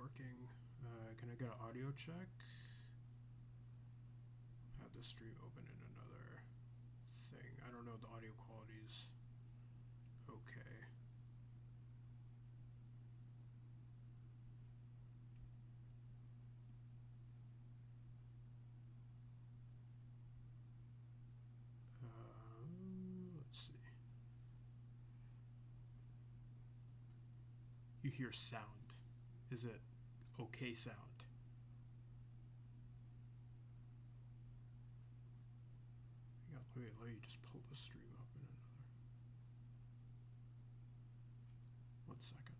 working. Can I get an audio check? Have the stream open in another thing. I don't know the audio qualities. Okay. Let's see. You hear sound. Is it okay sound? Yeah, let me just pull the stream up in another. 1 second.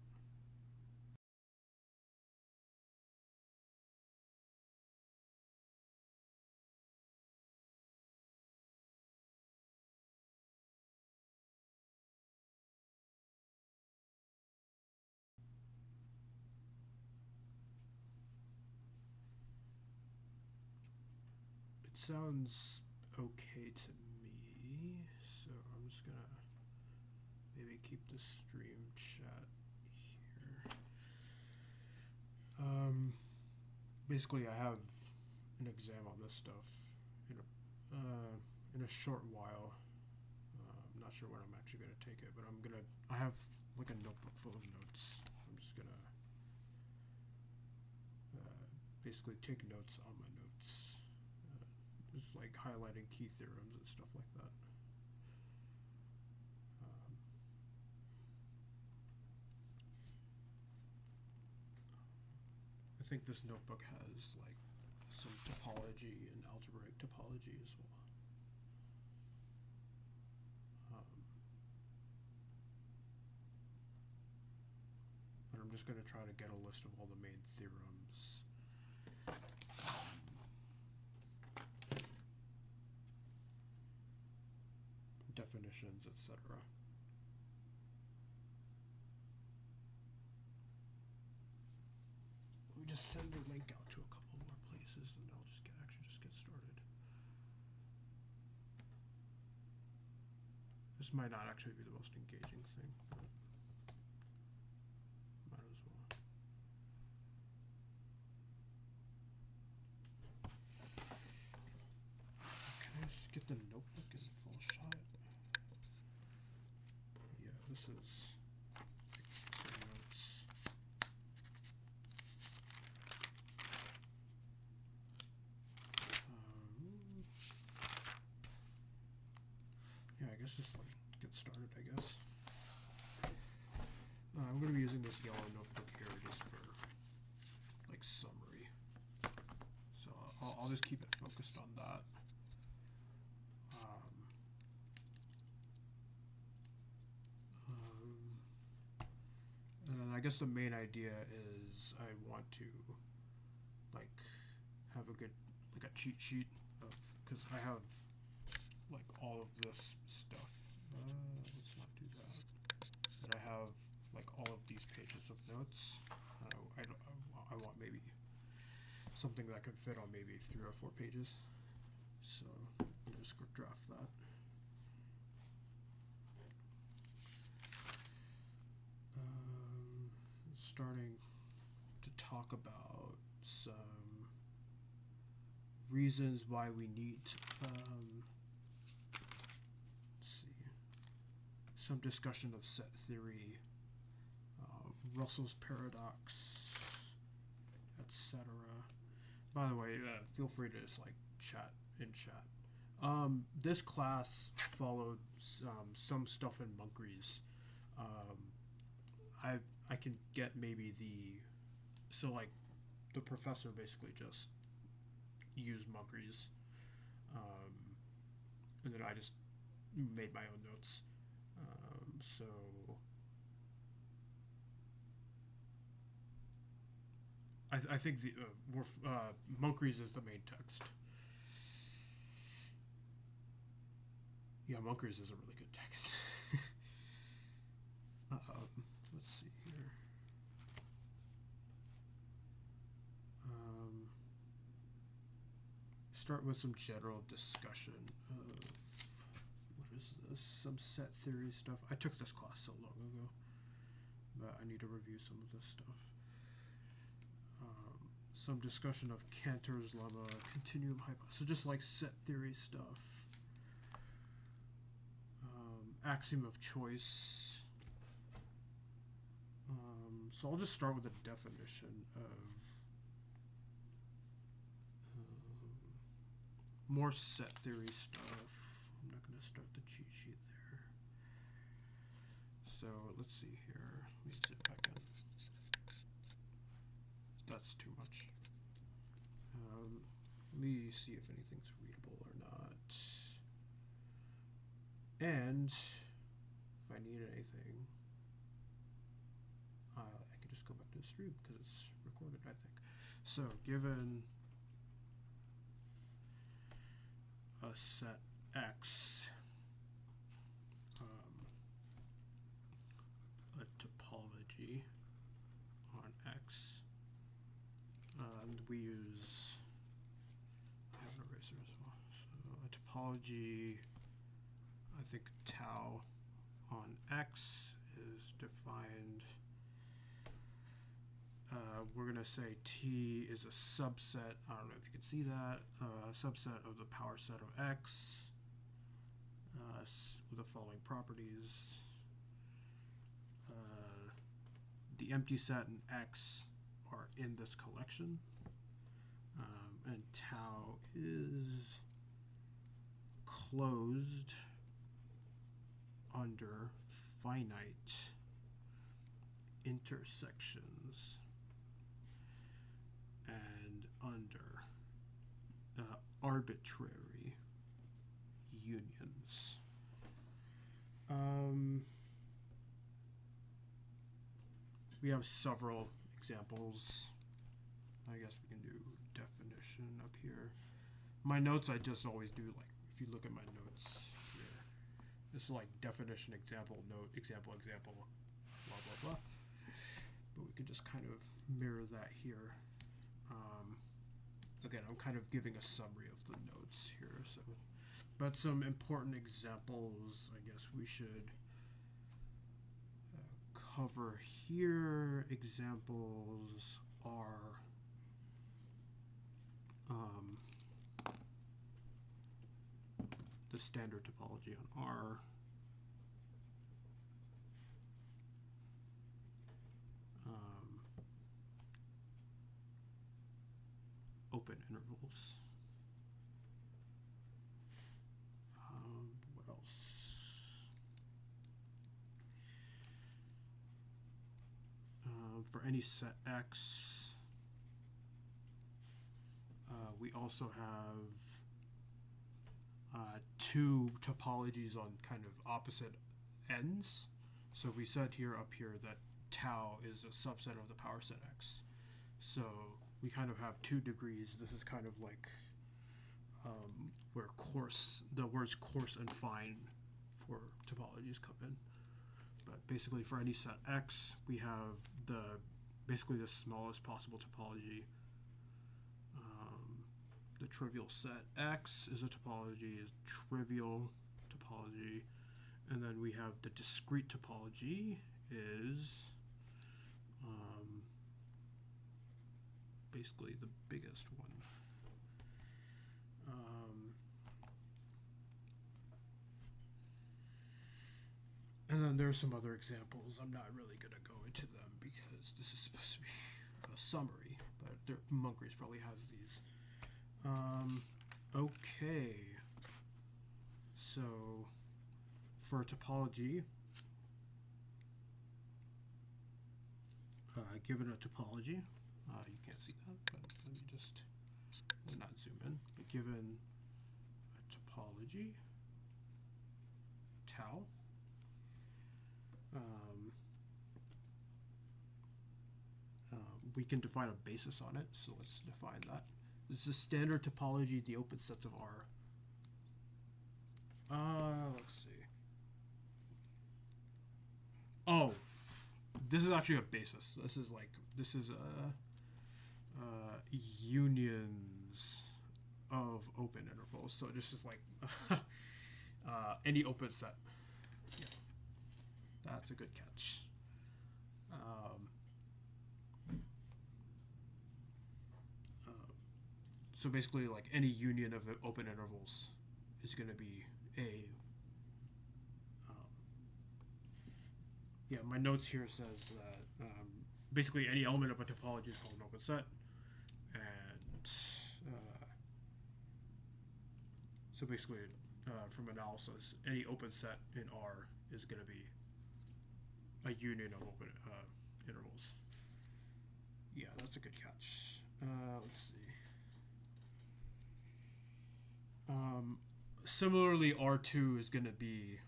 It sounds okay to me, so I'm just gonna maybe keep the stream chat here. Basically, I have an exam on this stuff in a short while. I'm not sure when I'm actually gonna take it, but I have like a notebook full of notes. I'm just gonna basically take notes on my notes. Just like highlighting key theorems and stuff like that. I think this notebook has like some topology and algebraic topology as well. But I'm just going to try to get a list of all the main theorems. Definitions, etc. Let me just send the link out to a couple more places, and I'll just get started. This might not actually be the most engaging thing, but might as well. Can I just get the notebook in full shot? Yeah, this is notes. Yeah, I guess just like get started, I guess. I'm going to be using this yellow notebook here just for like summary. So I'll just keep it focused on that. And I guess the main idea is I want to like have a good like a cheat sheet of, because I have like all of this stuff. Let's not do that. But I have like all of these pages of notes. I want maybe something that can fit on maybe 3 or 4 pages. So I'll just go draft that. Starting to talk about some reasons why we need let's see, some discussion of set theory, Russell's paradox, etc. By the way, feel free to just like chat in chat. This class followed some stuff in Moncrief's. I can get maybe so like the professor basically just used Moncrief's, and then I just made my own notes. So I think the Moncrief's is the main text. Yeah, Moncrief's is a really good text. Let's see here. Start with some general discussion of what is this? Some set theory stuff. I took this class so long ago, but I need to review some of this stuff. some discussion of Cantor's lemma, continuum hypothesis, so just like set theory stuff. Axiom of choice. So I'll just start with a definition of more set theory stuff. I'm not going to start the cheat sheet there. So let's see here. Let me zip back in. That's too much. Let me see if anything's readable or not. And if I need anything, I can just go back to the stream because it's recorded, I think. So given a set X, a topology on X, and we use, I have an eraser as well, so a topology, I think tau on X is defined, we're going to say T is a subset, I don't know if you can see that, subset of the power set of X with the following properties. The empty set and X are in this collection, and tau is closed under finite intersections and under arbitrary unions. We have several examples. I guess we can do definition up here. My notes, I just always do, like, if you look at my notes here, this is like definition, example, note, example, example, blah, blah, blah. But we could just kind of mirror that here. Again, I'm kind of giving a summary of the notes here. So, but some important examples, I guess we should cover here. Examples are the standard topology on R, open intervals. What else? For any set X, we also have two topologies on kind of opposite ends. So we said up here that tau is a subset of the power set X. So we kind of have 2 degrees. This is kind of like where the words coarse and fine for topologies come in. But basically for any set X, we have basically the smallest possible topology. The trivial set X is a topology, is trivial topology. And then we have the discrete topology is basically the biggest one. And then there's some other examples. I'm not really going to go into them because this is supposed to be a summary, but Moncrief probably has these. Okay. So for topology, given a topology, you can't see that, but let me just not zoom in. But given a topology, tau, we can define a basis on it. So let's define that. This is standard topology, the open sets of R. Let's see. Oh, this is actually a basis. This is unions of open intervals. So this is like any open set. Yeah, that's a good catch. so basically, like any union of open intervals is going to be a. Yeah, my notes here says that basically any element of a topology is called an open set, and so basically, from analysis, any open set in R is going to be a union of open intervals. Yeah, that's a good catch. Let's see. Similarly, R2 is going to be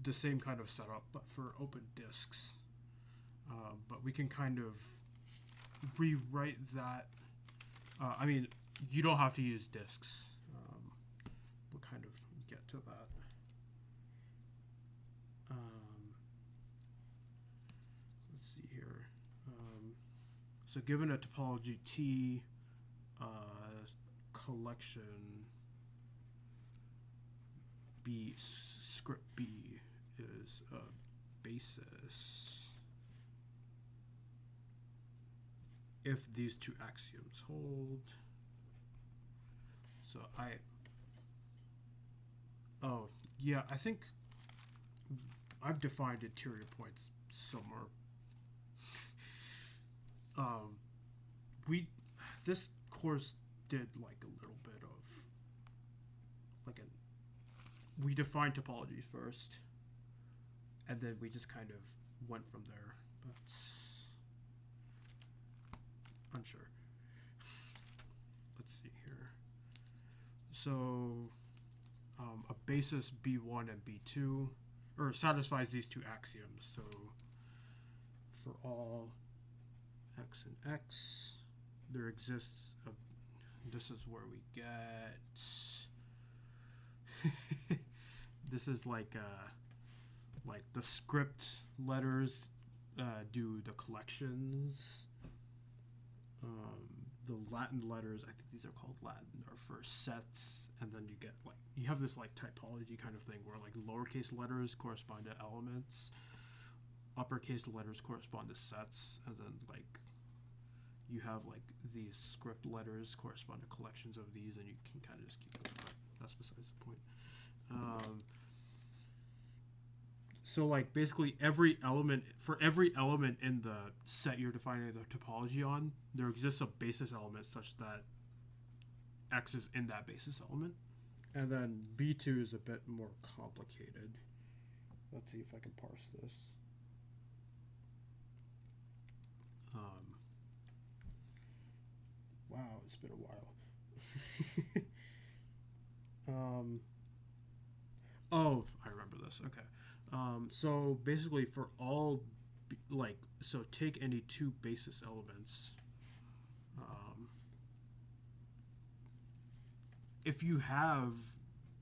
the same kind of setup, but for open disks. But we can kind of rewrite that. I mean, you don't have to use disks. We'll kind of get to that. Let's see here. So given a topology T, collection B, script B is a basis if these two axioms hold. So I think I've defined interior points somewhere. This course did like a little bit of we defined topology first, and then we just kind of went from there, but unsure. Let's see here. So a basis B1 and B2 or satisfies these two axioms. So for all x and x, there exists a, this is where we get this is like the script letters do the collections. The Latin letters, I think these are called Latin, are for sets, and then you have this like typology kind of thing where like lowercase letters correspond to elements, uppercase letters correspond to sets, and then like you have like these script letters correspond to collections of these, and you can kind of just keep going, but that's besides the point. So like basically every element in the set you're defining the topology on, there exists a basis element such that X is in that basis element. And then B2 is a bit more complicated. Let's see if I can parse this. Wow, it's been a while. Oh, I remember this. Okay. So basically for all, so take any two basis elements. If you have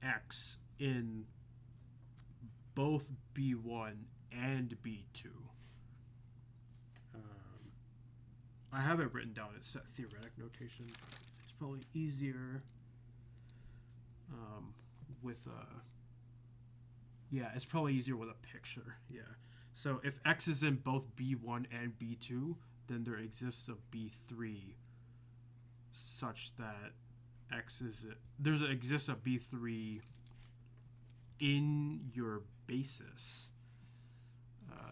X in both B1 and B2, I have it written down in set theoretic notation. It's probably easier with a... Yeah, it's probably easier with a picture. Yeah. So if X is in both B1 and B2, then there exists a B3 such that exists a B3 in your basis.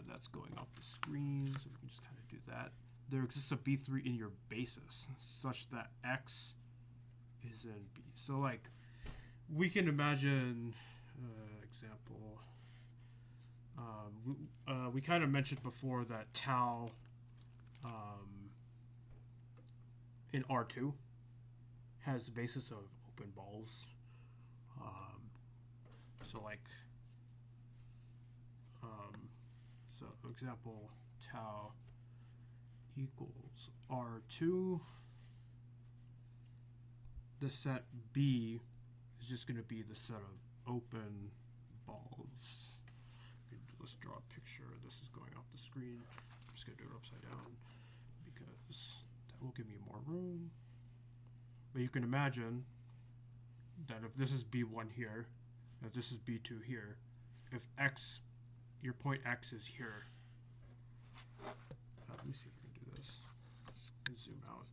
That's going off the screen, so we can just kind of do that. There exists a B3 in your basis such that X is in B. So like we can imagine example. We kind of mentioned before that tau in R2 has the basis of open balls. So example, tau equals R2. The set B is just going to be the set of open balls. Let's draw a picture. This is going off the screen. I'm just going to do it upside down because that will give me more room. But you can imagine that if this is B1 here, if this is B2 here, if X, your point X is here. Let me see if I can do this. Zoom out.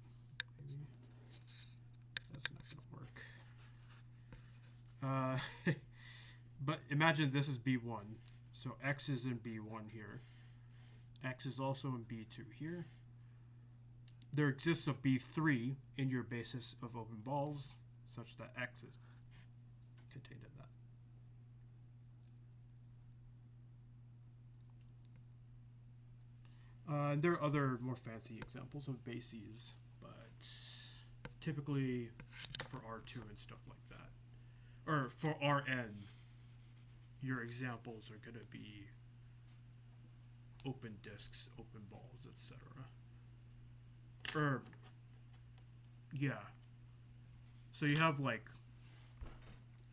Maybe. But imagine this is B1. So X is in B1 here. X is also in B2 here. There exists a B3 in your basis of open balls, such that X is contained in that. And there are other more fancy examples of bases, but typically for R2 and stuff like that, or for Rn, your examples are going to be open disks, open balls, etc. Yeah. So you have like,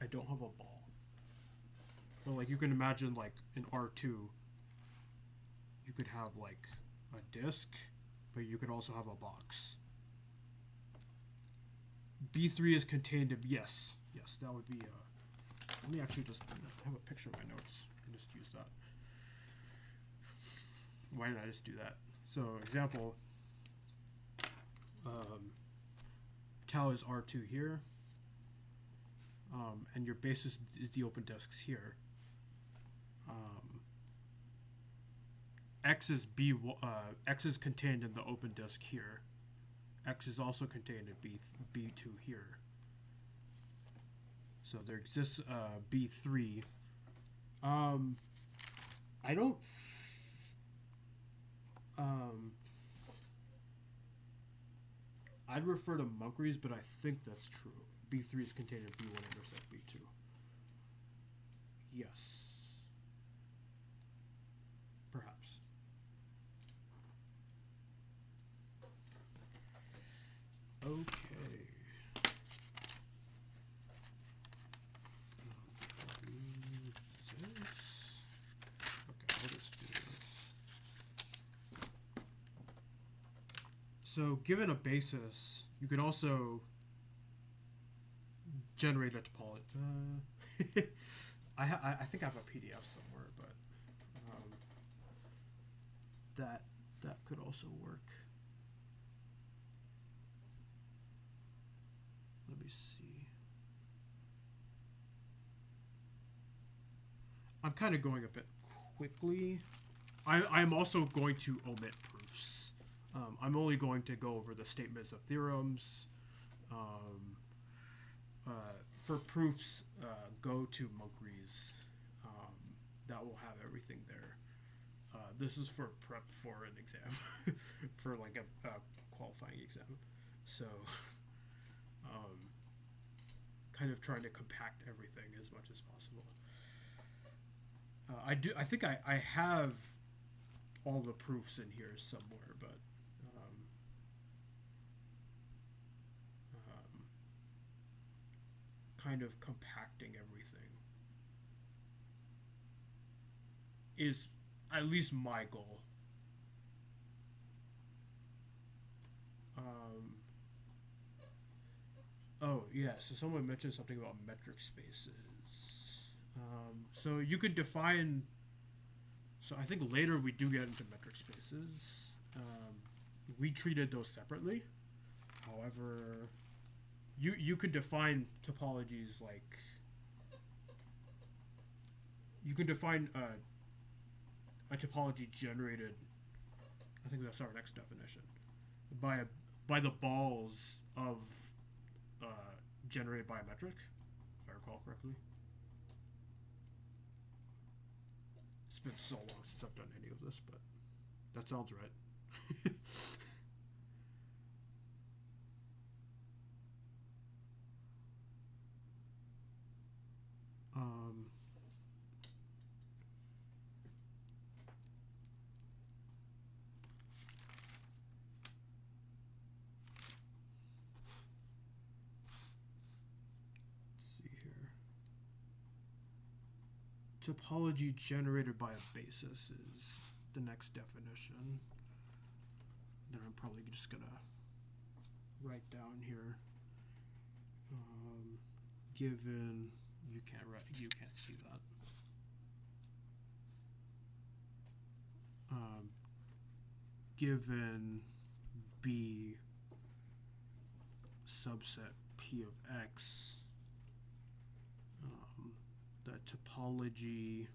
I don't have a ball, but like you can imagine like in R2, you could have like a disk, but you could also have a box. B3 is contained in, yes, that would be let me actually just have a picture of my notes and just use that. Why didn't I just do that? So example, tau is R2 here, and your basis is the open disks here. X is X is contained in the open disk here. X is also contained in B2 here. So there exists B3. I don't. I'd refer to Moncrief's, but I think that's true. B3 is contained in B1 intersect B2. Yes. Perhaps. Okay. I'll just do this. So, given a basis, you can also generate a topology. I think I have a PDF somewhere, but that could also work. Let me see. I'm kind of going a bit quickly. I'm also going to omit proofs. I'm only going to go over the statements of theorems. For proofs, go to Moncrief's. That will have everything there. This is for prep for an exam, for like a qualifying exam. So, kind of trying to compact everything as much as possible. I think I have all the proofs in here somewhere, but kind of compacting everything is at least my goal. Oh yeah, so someone mentioned something about metric spaces. So you could define. So I think later we do get into metric spaces. We treated those separately. However, you could define topologies like. You can define a topology generated. I think that's our next definition. By the balls of generated by a metric, if I recall correctly. It's been so long since I've done any of this, but that sounds right. Topology generated by a basis is the next definition. Then I'm probably just gonna write down here. Given you can't see that. Given B subset P of X. the topology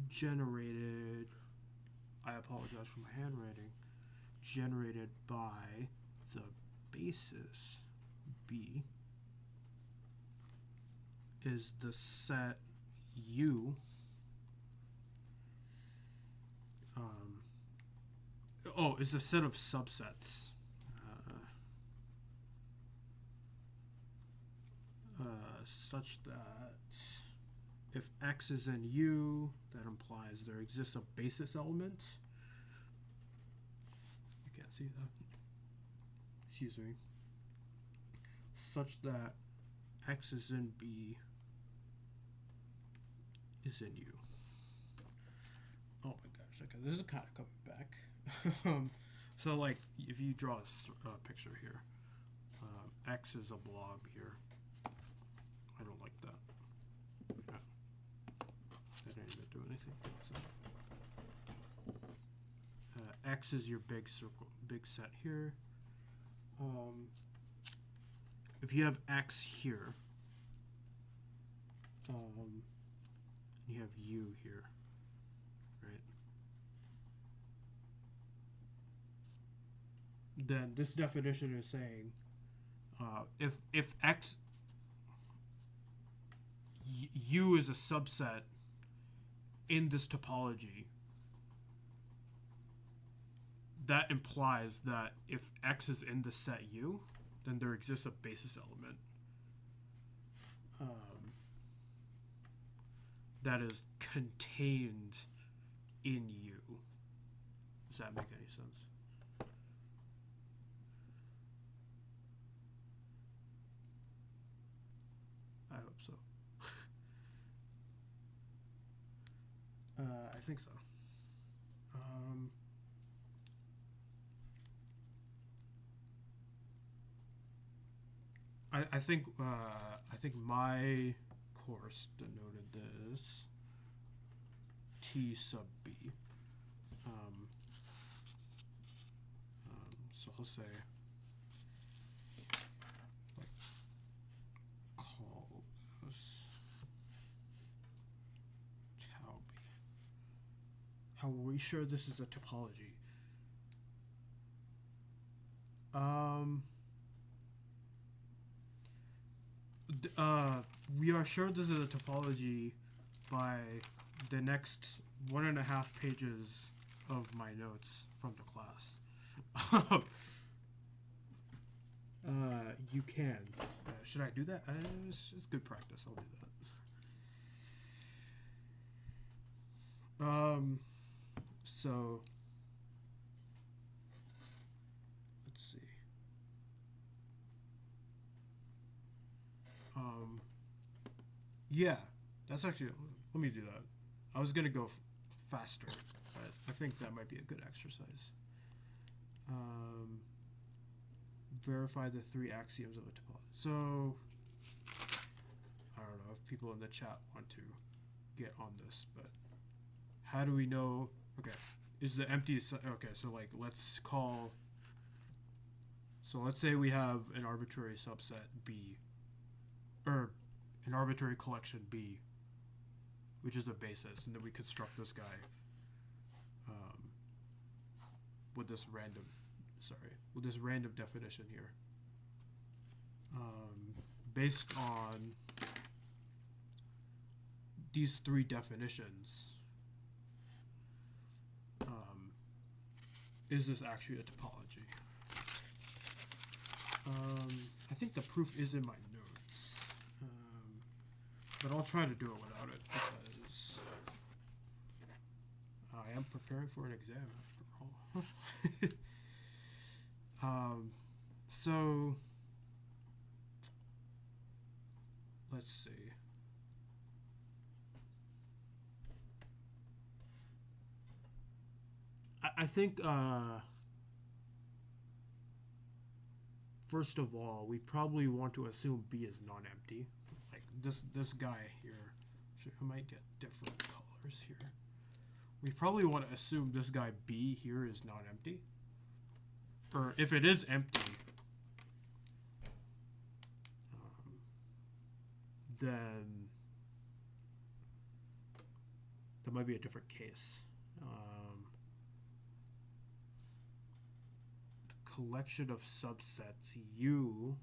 generated, I apologize for my handwriting, generated by the basis B is the set U is the set of subsets such that if X is in U, that implies there exists a basis element. You can't see that. Excuse me. Such that X is in B is in U. Oh my gosh, okay, this is kind of coming back. So like, if you draw a picture here, X is a blob here. I don't like that. Yeah. That didn't even do anything. So, X is your big circle, big set here. If you have X here, you have U here, right? Then this definition is saying if X U is a subset in this topology, that implies that if X is in the set U, then there exists a basis element that is contained in U. Does that make any sense? I hope so. I think so. I think my course denoted this T sub B. So I'll say like call this tau B. How are we sure this is a topology? We are sure this is a topology by the next 1.5 pages of my notes from the class. You can. Should I do that? It's good practice. I'll do that. So let's see. Yeah, that's actually, let me do that. I was gonna go faster, but I think that might be a good exercise. Verify the 3 axioms of a topology. So, I don't know if people in the chat want to get on this, but how do we know, okay, is the empty, okay, so like, let's say we have an arbitrary subset B, or an arbitrary collection B, which is a basis, and then we construct this guy with this random definition here, based on these 3 definitions. Is this actually a topology? I think the proof is in my notes, but I'll try to do it without it because I am preparing for an exam after all. So let's see. I think first of all, we probably want to assume B is non-empty. Like this guy here, I might get different colors here. We probably want to assume this guy B here is non-empty. Or if it is empty, then that might be a different case. Collection of subsets U.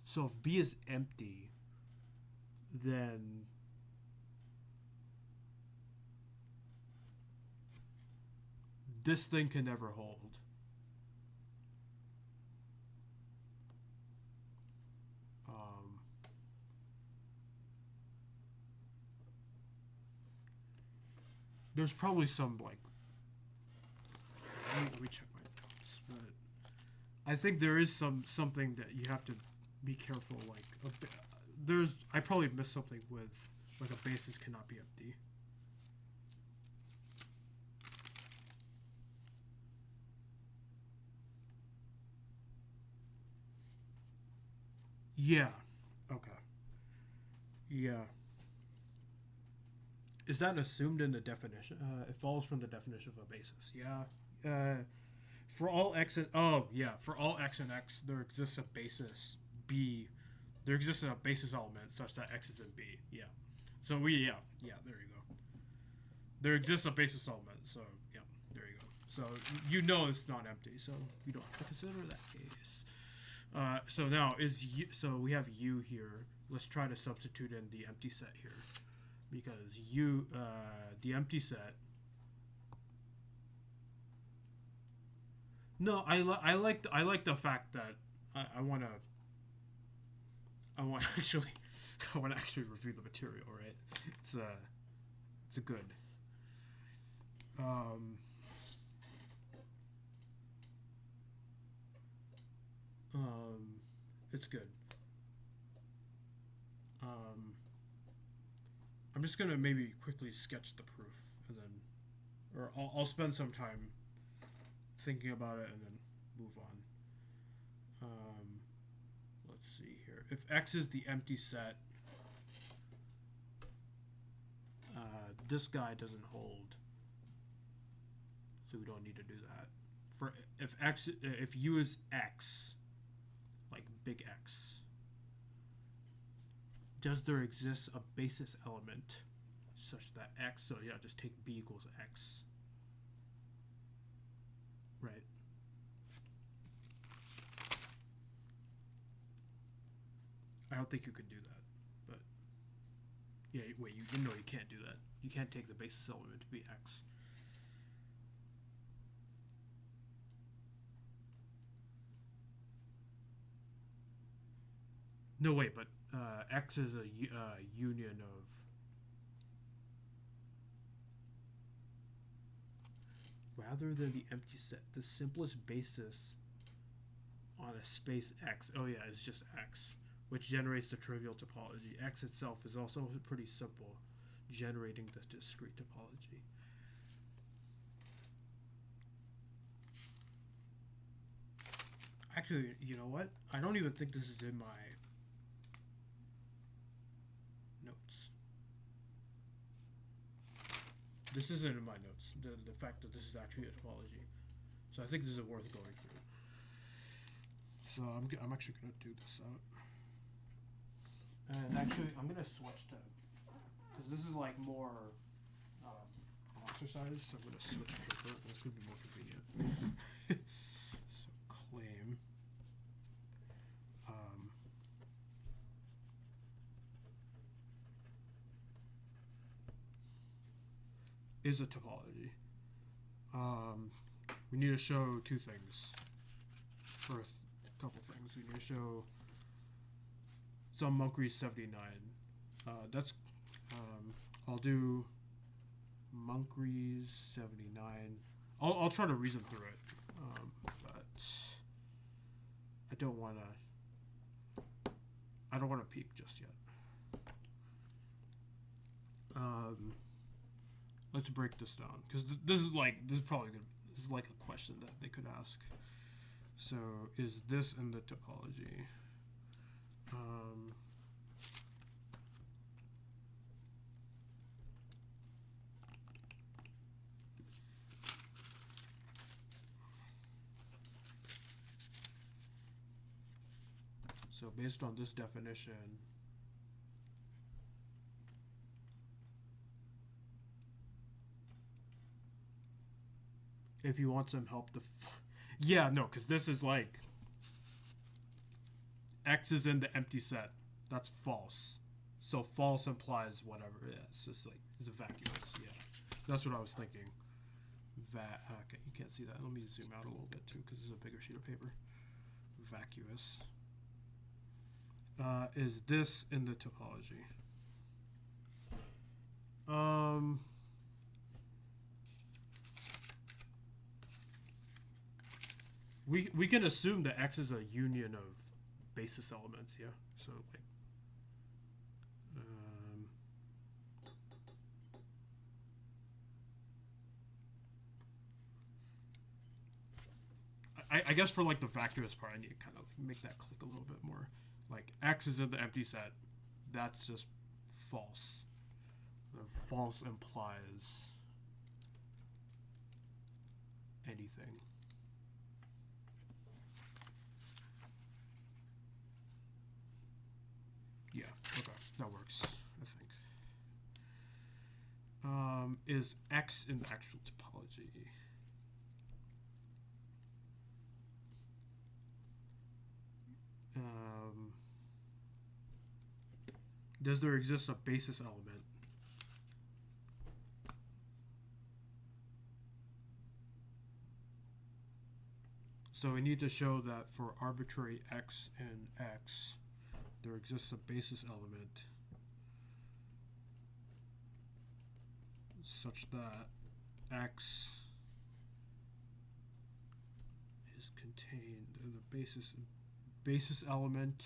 So if B is empty, then this thing can never hold. There's probably some like. Let me check my notes, but I think there is something that you have to be careful. Like I probably missed something with like a basis cannot be empty. Yeah. Okay. Yeah. Is that assumed in the definition? It follows from the definition of a basis. Yeah. For all x and for all x and x, there exists a basis B. There exists a basis element such that x is in B. Yeah. So there you go. There exists a basis element. So yeah, there you go. So you know it's not empty. So you don't have to consider that case. So now so we have U here. Let's try to substitute in the empty set here. Because the empty set. No, I like the fact that I want to actually review the material, right? It's a good. It's good. I'm just gonna maybe quickly sketch the proof, and then, or I'll spend some time thinking about it and then move on. Let's see here. If X is the empty set, this guy doesn't hold, so we don't need to do that. For if U is X, like big X. Does there exist a basis element such that X, so yeah, just take B equals X. Right. I don't think you could do that, but yeah, wait, you can't do that. You can't take the basis element to be X. No, wait, but X is a union of. Rather than the empty set, the simplest basis on a space X, is just X, which generates the trivial topology. X itself is also pretty simple, generating the discrete topology. Actually, you know what? I don't even think this is in my notes. This isn't in my notes. The fact that this is actually a topology. So I think this is worth going through. So I'm actually going to do this out. And actually, I'm going to switch to, because this is like more exercise, so I'm going to switch paper. That's going to be more convenient. So claim. Is a topology. We need to show two things. First, a couple things. We need to show some Moncrief 79. That's I'll do Moncrief 79. I'll try to reason through it, but I don't want to peek just yet. Let's break this down, because this is probably good. This is like a question that they could ask. So is this in the topology? So based on this definition, if you want some help, yeah, no, because this is like X is in the empty set. That's false. So false implies whatever. Yeah, it's just like it's vacuous. Yeah, that's what I was thinking. Okay, you can't see that. Let me zoom out a little bit too, because it's a bigger sheet of paper. Vacuous. Is this in the topology? We can assume that X is a union of basis elements, yeah. So like, I guess for like the vacuous part, I need to kind of make that click a little bit more. Like X is in the empty set, that's just false. The false implies anything. Yeah, okay, that works, I think. Is X in the actual topology? Does there exist a basis element? So we need to show that for arbitrary X in X, there exists a basis element such that X is contained in the basis element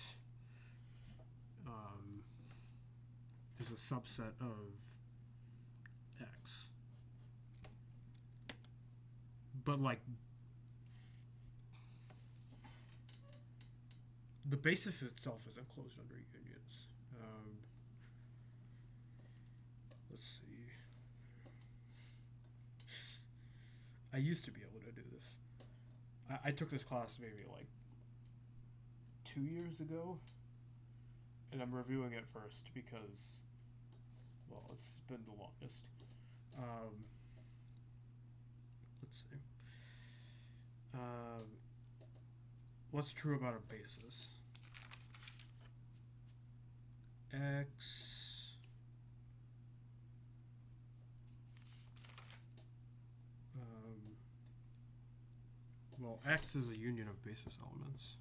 is a subset of X. But like the basis itself is enclosed under unions. Let's see. I used to be able to do this. I took this class maybe like 2 years ago, and I'm reviewing it first because, well, it's been the longest. Let's see. What's true about a basis? X well, X is a union of basis elements.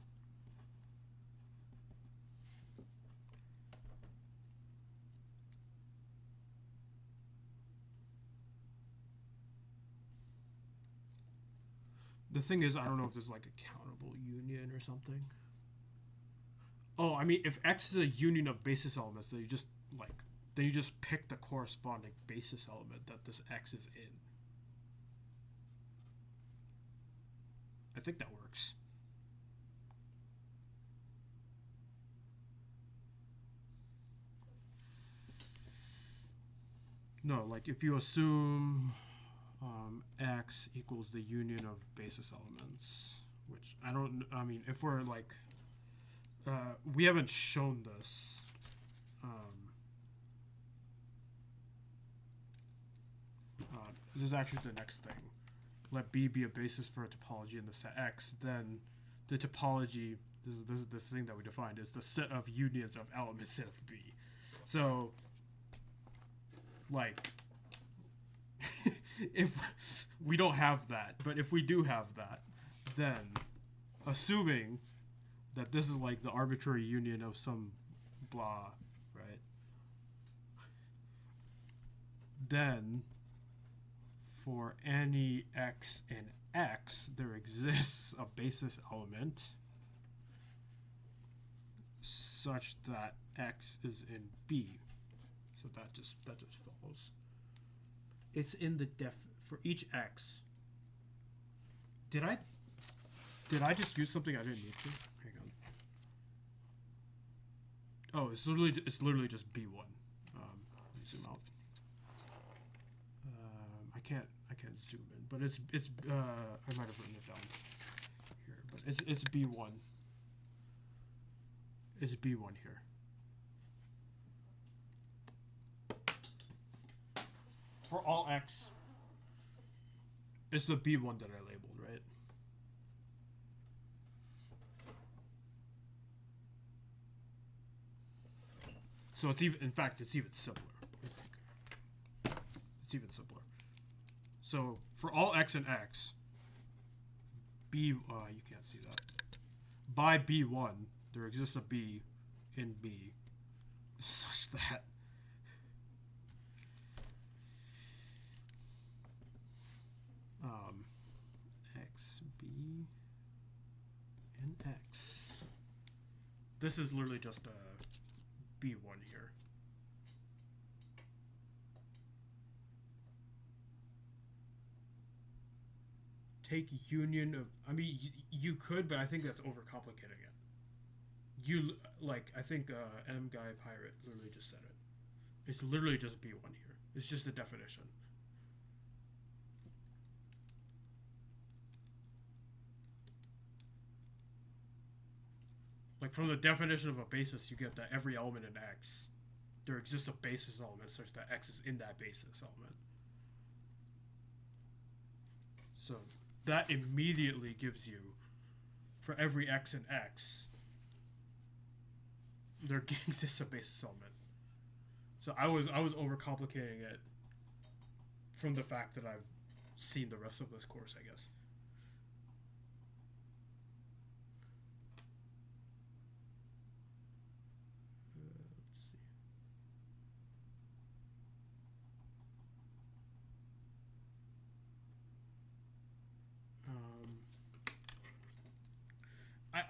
The thing is, I don't know if there's like a countable union or something. Oh, I mean, if X is a union of basis elements, then you just pick the corresponding basis element that this X is in. I think that works. No, like if you assume X equals the union of basis elements, which I mean, if we're like, we haven't shown this. This is actually the next thing. Let B be a basis for a topology in the set X, then the topology, this is the thing that we defined, is the set of unions of elements of B. So, like, if we don't have that, but if we do have that, then assuming that this is like the arbitrary union of some blah, right? Then for any X in X, there exists a basis element such that X is in B. So that just follows. It's in the for each X. Did I just use something I didn't need to? Hang on. Oh, it's literally just B1. Let me zoom out. I can't zoom in, but it's I might have written it down here, but it's B1. It's B1 here. For all X, It's the B one that I labeled, right? So it's even, in fact, it's even simpler. I think it's even simpler. So for all x and x, B, you can't see that. By B1, there exists a B in B, such that x, B, and x. This is literally just a B1 here. Take union of, I mean, you could, but I think that's overcomplicating it. I think M Guy Pirate literally just said it. It's literally just B1 here. It's just the definition. Like, from the definition of a basis, you get that every element in X, there exists a basis element such that X is in that basis element. So that immediately gives you, for every X in X, there exists a basis element. So I was overcomplicating it from the fact that I've seen the rest of this course, I guess.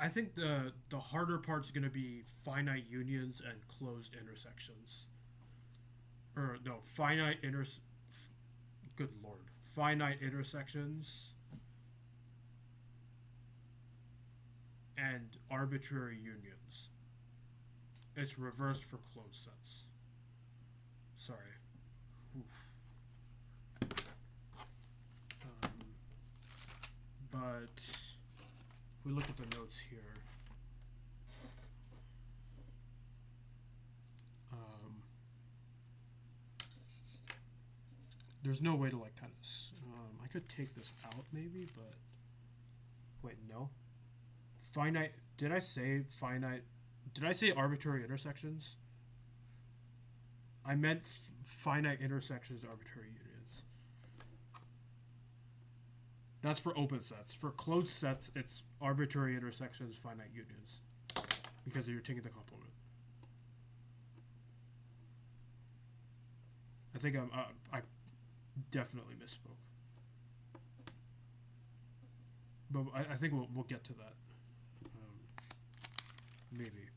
I think the harder part's going to be finite unions and closed intersections. Or no, finite intersections and arbitrary unions. It's reversed for closed sets. Sorry. But if we look at the notes here, there's no way to like kind of. I could take this out maybe, but wait, no. Finite. Did I say finite? Did I say arbitrary intersections? I meant finite intersections, arbitrary unions. That's for open sets. For closed sets, it's arbitrary intersections, finite unions, because you're taking the complement. I think I definitely misspoke, but I think we'll get to that. Maybe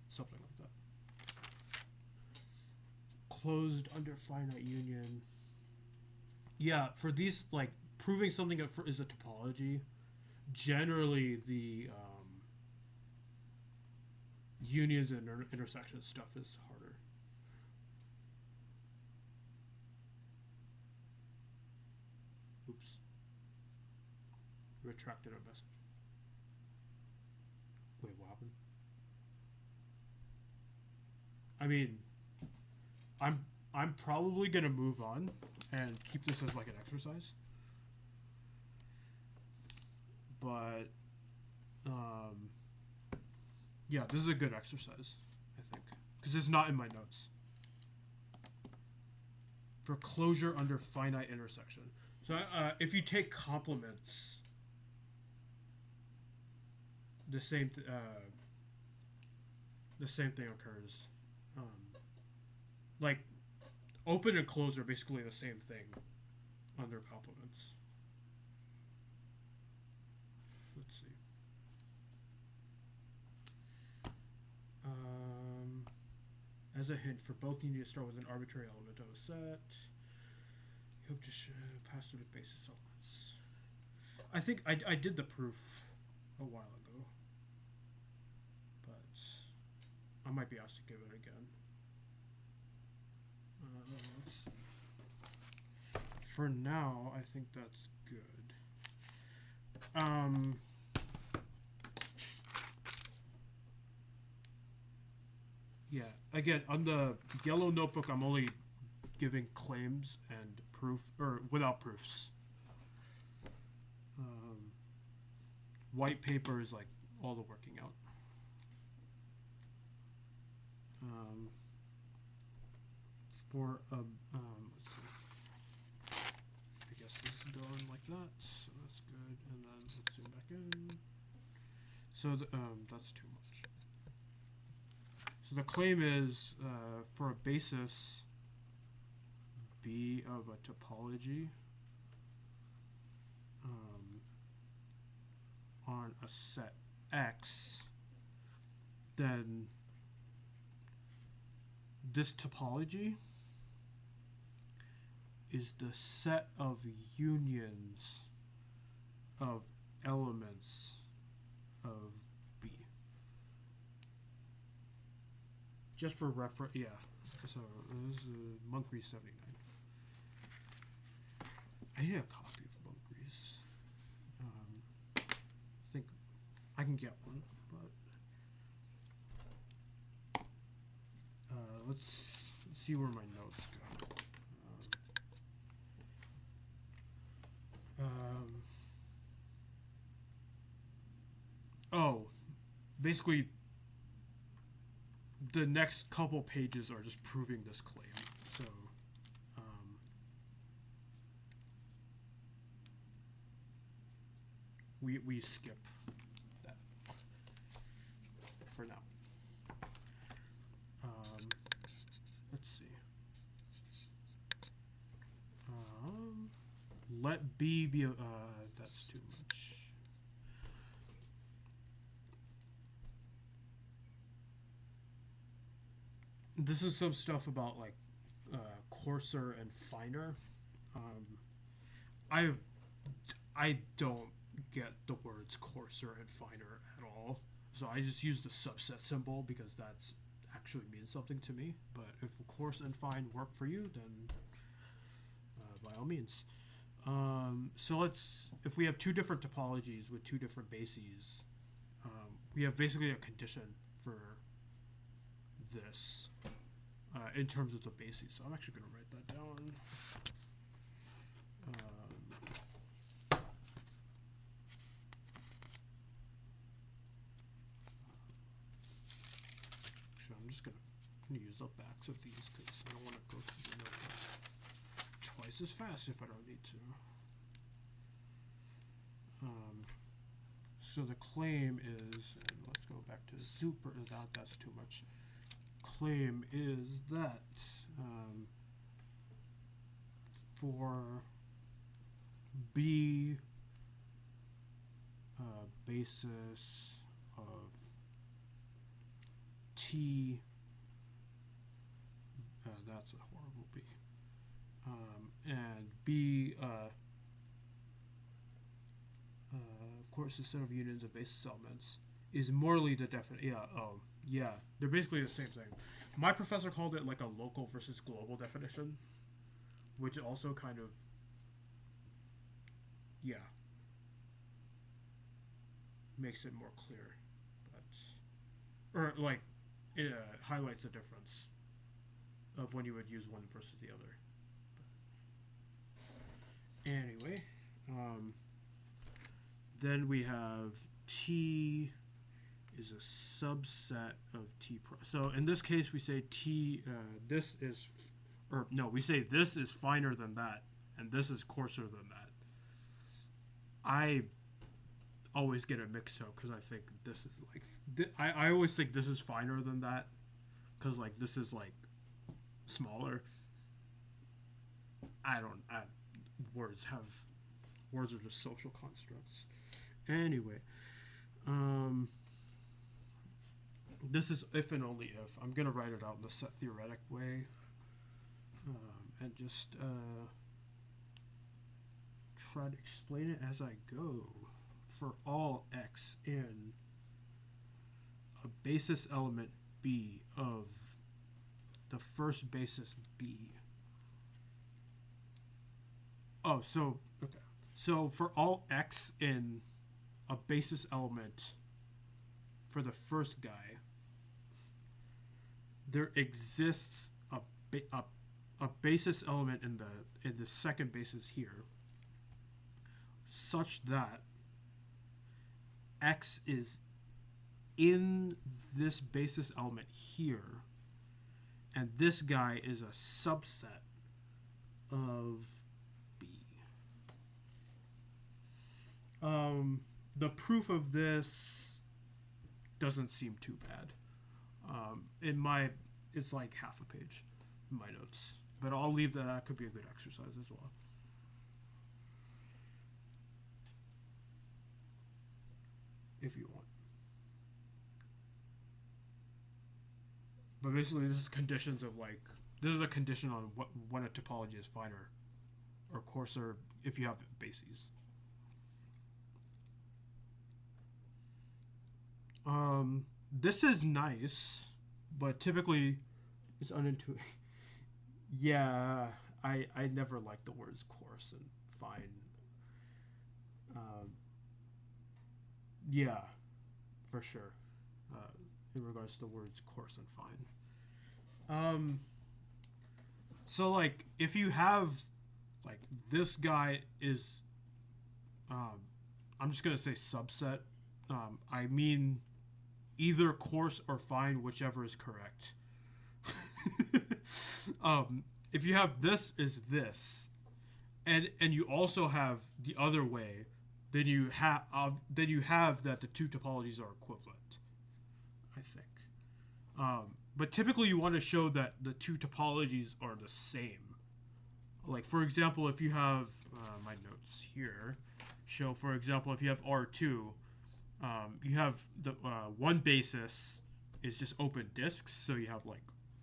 something like that. Closed under finite union. Yeah, for these, like, proving something is a topology, generally the unions and intersections stuff is harder. Oops. Retracted a message. Wait, what happened? I mean, I'm probably gonna move on and keep this as like an exercise. But yeah, this is a good exercise, I think, because it's not in my notes. For closure under finite intersection. So if you take complements, the same thing occurs. Like, open and close are basically the same thing under complements. Let's see. As a hint, for both you need to start with an arbitrary element of a set. You hope to pass through the basis elements. I think I did the proof a while ago, but I might be asked to give it again. Let's see. For now, I think that's good. Yeah, again, on the yellow notebook, I'm only giving claims and proof, or without proofs. White paper is like all the working out. For a, let's see. I guess this is going like that, so that's good. And then let's zoom back in. So that's too much. So the claim is for a basis B of a topology on a set X, then this topology is the set of unions of elements of B. Just for reference, yeah. So this is Moncrief 79. I need a copy of Moncrief's. I think I can get one, but let's see where my notes go. Oh, basically, the next couple pages are just proving this claim. So, we skip that for now. Let's see. Let B be a, that's too much. This is some stuff about like coarser and finer. I don't get the words coarser and finer at all, so I just use the subset symbol because that's actually means something to me. But if coarse and fine work for you, then by all means. So if we have two different topologies with two different bases, we have basically a condition for this in terms of the bases. So I'm actually going to write that down. Actually, I'm just going to use the backs of these because I don't want to go through the notebook twice as fast if I don't need to. So the claim is, and let's go back to super, that's too much. Claim is that for B basis of T, that's a horrible B, and B of course the set of unions of basis elements is morally the definition. Yeah, oh yeah, they're basically the same thing. My professor called it like a local versus global definition, which also kind of, yeah, makes it more clear, but, or like it highlights the difference of when you would use one versus the other. But anyway, then we have T is a subset of T. So in this case, we say T. This is, or no, we say this is finer than that, and this is coarser than that. I always get it mixed up because I think this is like I always think this is finer than that because like this is like smaller. Words are just social constructs. Anyway, this is if and only if. I'm gonna write it out in the set theoretic way, and just try to explain it as I go. For all x in a basis element B of the first basis B. Oh, so okay. So for all x in a basis element for the first guy, there exists a a basis element in the second basis here, such that X is in this basis element here, and this guy is a subset of B. The proof of this doesn't seem too bad. It's like half a page in my notes, but I'll leave that. That could be a good exercise as well. If you want. But basically, this is conditions of this is a condition on when a topology is finer or coarser if you have bases. This is nice, but typically it's unintuitive. Yeah, I never like the words coarse and fine. Yeah, for sure. In regards to the words coarse and fine. So if you have this guy is, I'm just gonna say subset. I mean, either coarse or fine, whichever is correct. If you have this is this, and you also have the other way, then you have that the two topologies are equivalent, I think. But typically you want to show that the two topologies are the same. For example, if you have my notes here show, for example, if you have R2, you have the one basis is just open disks, so you have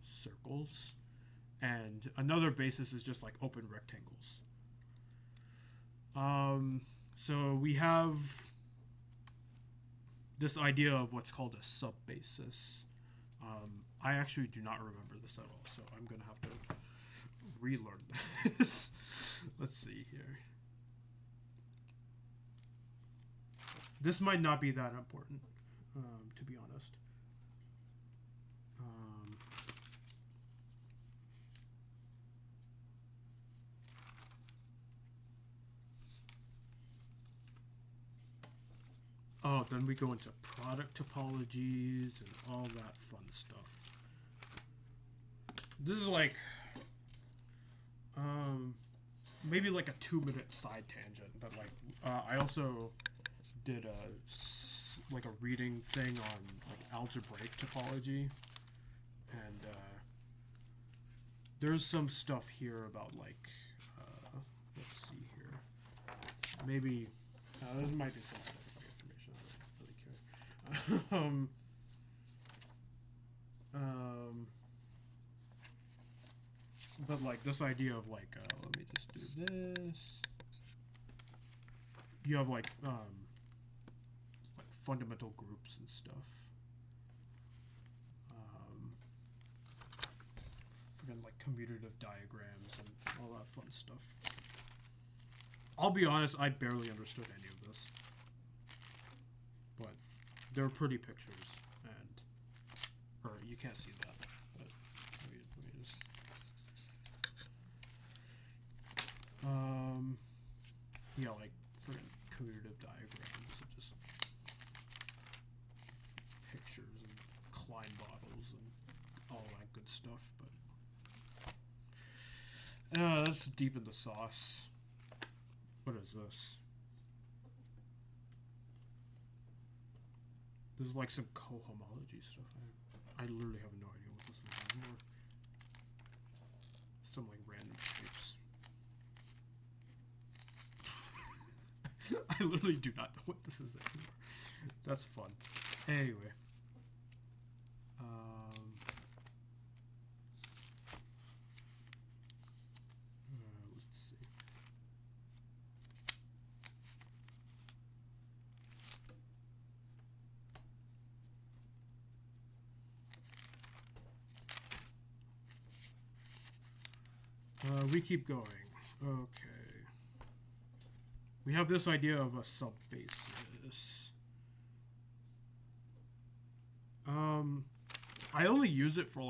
circles, and another basis is just open rectangles. So we have this idea of what's called a subbasis. I actually do not remember this at all, so I'm going to have to relearn this. Let's see here. This might not be that important, to be honest. Oh, then we go into product topologies and all that fun stuff. This is maybe a 2-minute side tangent, but I also did a reading thing on algebraic topology, and there's some stuff here about let's see here, maybe there might be some information. I don't really care. But this idea of let me just do this. You have fundamental groups and stuff. Freaking commutative diagrams and all that fun stuff. I'll be honest, I barely understood any of this, but they're pretty pictures, or you can't see that, but let me just yeah, freaking commutative diagrams are just pictures and Klein bottles and all that good stuff, but that's deep in the sauce. What is this? This is some cohomology stuff. I literally have no idea what this is anymore. Some random shapes. I literally do not know what this is anymore. That's fun. Anyway. Let's see. We keep going. Okay. We have this idea of a subbasis. I only use it for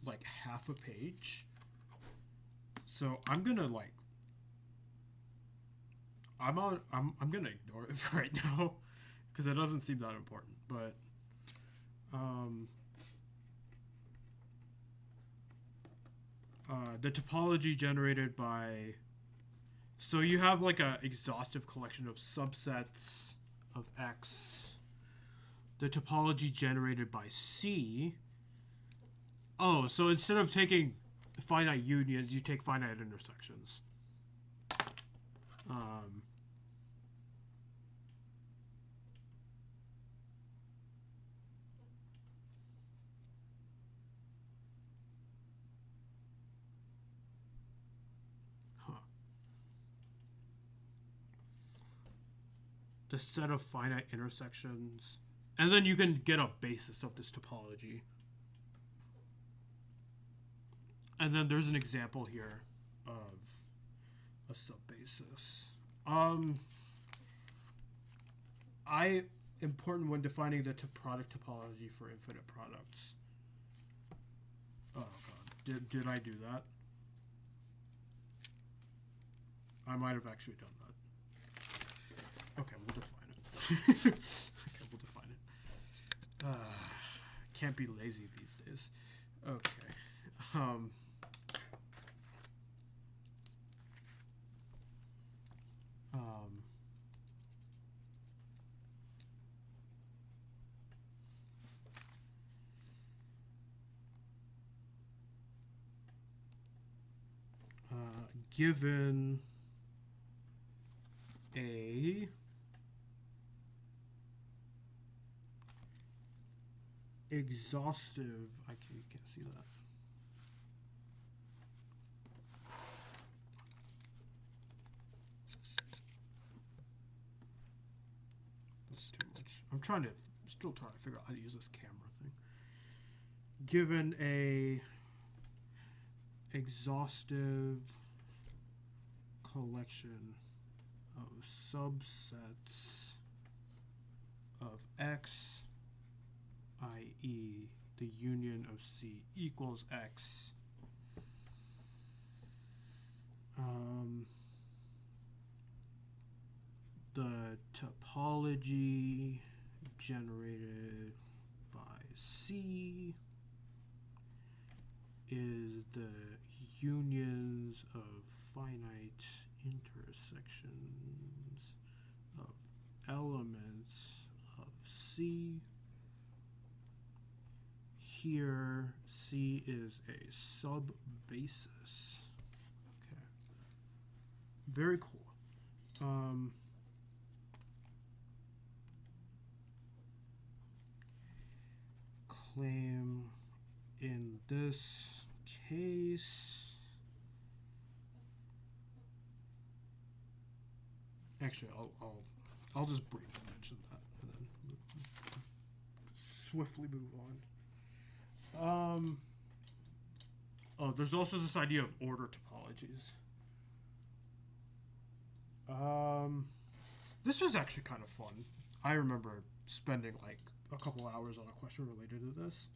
like half a page. So I'm gonna like I'm gonna ignore it for right now because it doesn't seem that important. But the topology generated by, so you have like a exhaustive collection of subsets of X. The topology generated by C. Oh, so instead of taking finite unions, you take finite intersections. The set of finite intersections, and then you can get a basis of this topology. And then there's an example here of a subbasis. Important when defining the product topology for infinite products. Oh god, did I do that? I might have actually done that. Okay, we'll define it. Okay, we'll define it. Can't be lazy these days. Okay. Given a exhaustive, you can't see that. That's too much. I'm still trying to figure out how to use this camera thing. Given a exhaustive collection of subsets of X, i.e. the union of C equals X, the topology generated by C is the unions of finite intersections of elements of C. Here, C is a subbasis. Okay. Very cool. Claim in this case, actually, I'll just briefly mention that and then swiftly move on. Oh, there's also this idea of order topologies. This was actually kind of fun. I remember spending like a couple hours on a question related to this.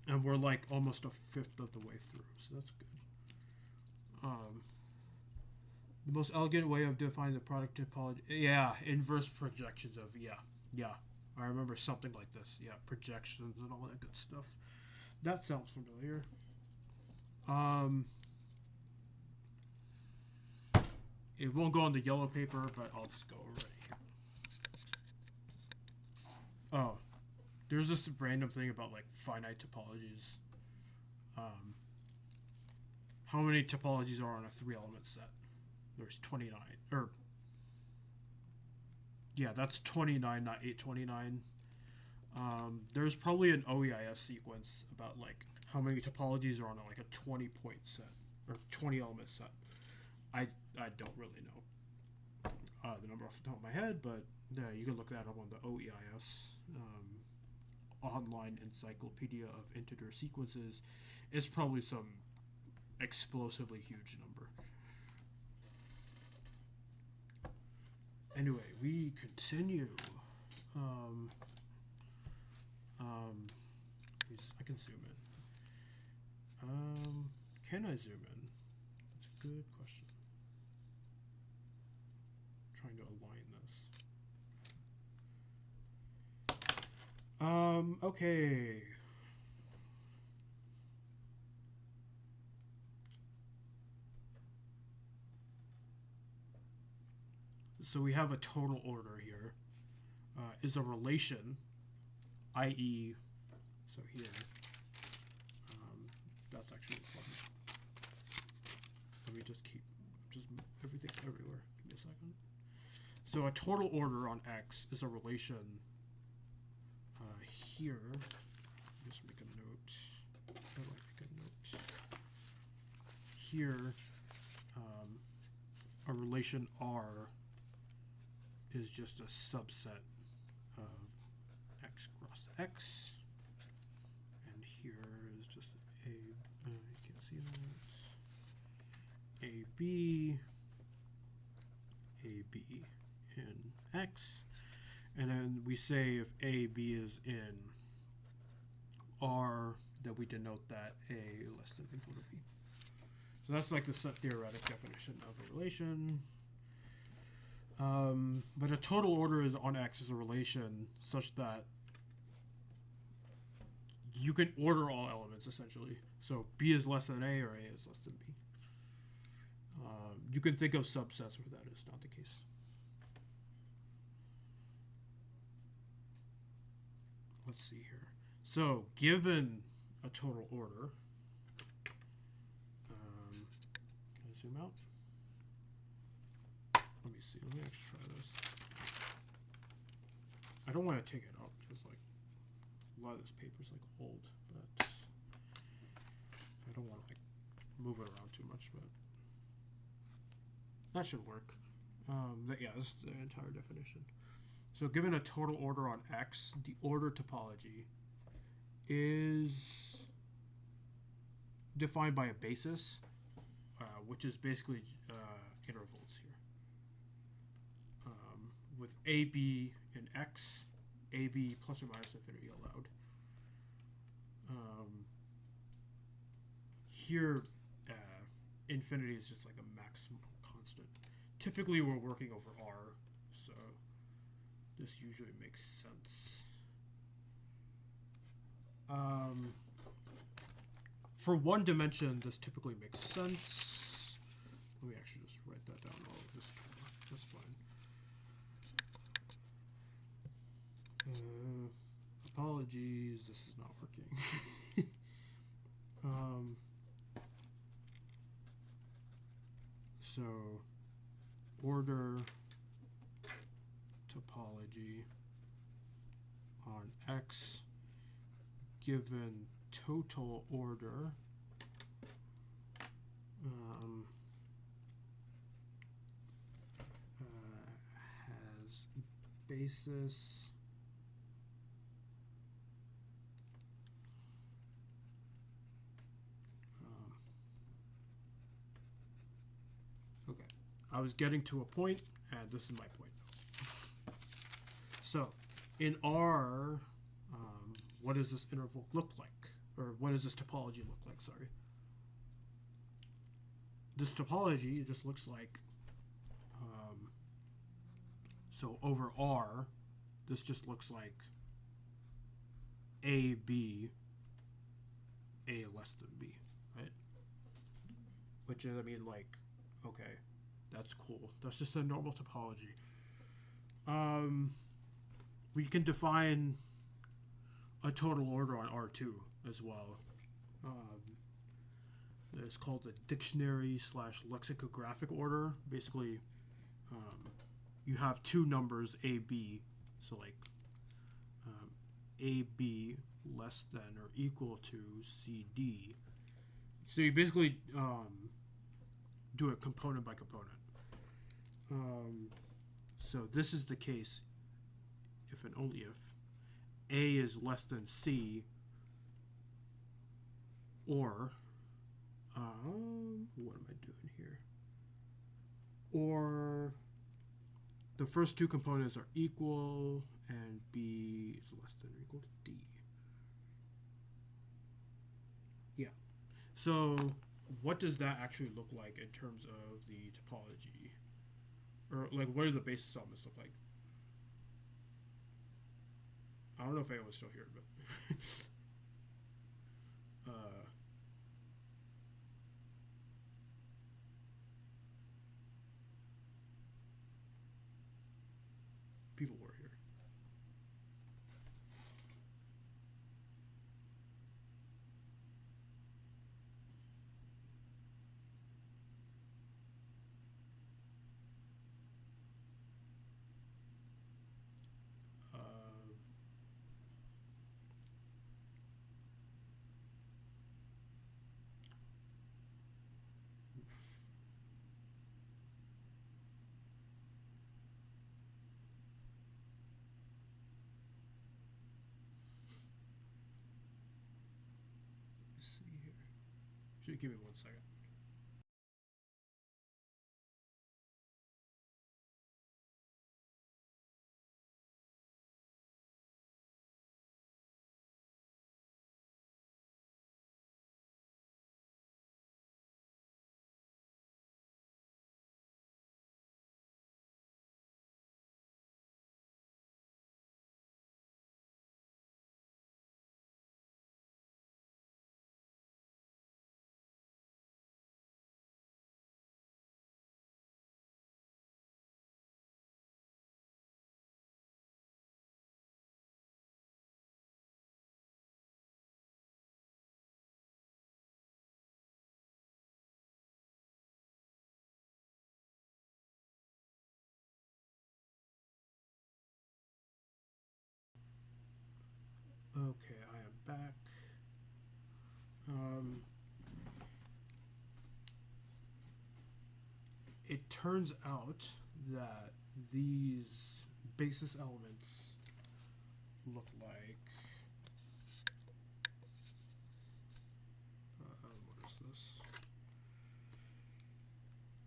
And we're like almost a fifth of the way through, so that's good. The most elegant way of defining the product topology, yeah, inverse projections of, yeah, I remember something like this, yeah, projections and all that good stuff. That sounds familiar. It won't go on the yellow paper, but I'll just go right here. Oh, there's this random thing about like finite topologies. How many topologies are on a 3-element set? There's 29. Yeah, that's 29, not 829. There's probably an OEIS sequence about like how many topologies are on like a 20-point set or 20-element set. I don't really know the number off the top of my head, but you can look that up on the OEIS online encyclopedia of integer sequences. It's probably some explosively huge number. Anyway, we continue. I can zoom in. Can I zoom in? That's a good question. I'm trying to align this. Okay. So we have a total order here. Is a relation, i.e., so here, that's actually important. Let me just everything's everywhere. Give me a second. So a total order on X is a relation here. Just make a note. How do I make a note? Here, a relation R is just a subset of X cross X, and here is just you can't see that, AB in X, and then we say if AB is in R, that we denote that A less than equal to B. So that's like the theoretic definition of a relation. But a total order on X is a relation such that you can order all elements, essentially. So B is less than A or A is less than B. You can think of subsets where that is not the case. Let's see here. So given a total order, can I zoom out? Let me see. Let me actually try this. I don't want to take it out because like a lot of this paper is like old, but I don't want to like move it around too much. But that should work. Yeah, this is the entire definition. So given a total order on X, the order topology is defined by a basis, which is basically intervals here. With AB in X, AB plus or minus infinity allowed. Here, infinity is just like a maximum constant. Typically, we're working over R, so this usually makes sense. For one dimension, this typically makes sense. Let me actually just write that down. All of this, that's fine. Apologies, this is not working. So, order topology on X given total order has basis okay, I was getting to a point, and this is my point. So in R, what does this interval look like? Or what does this topology look like? Sorry. This topology just looks like, so over R, this just looks like A, B, A less than B, right? Which is, I mean, like, okay, that's cool. That's just a normal topology. We can define a total order on R2 as well. It's called the dictionary/lexicographic order. Basically, you have two numbers A, B, so like A, B less than or equal to C, D. So you basically do it component by component. So this is the case if and only if A is less than C, or what am I doing here? Or the first two components are equal and B is less than or equal to D. Yeah. So what does that actually look like in terms of the topology? Or like what do the basis elements look like? I don't know if anyone's still here, but people were here. Let's see here. Should give me 1 second. Okay, I am back. It turns out that these basis elements look like what is this?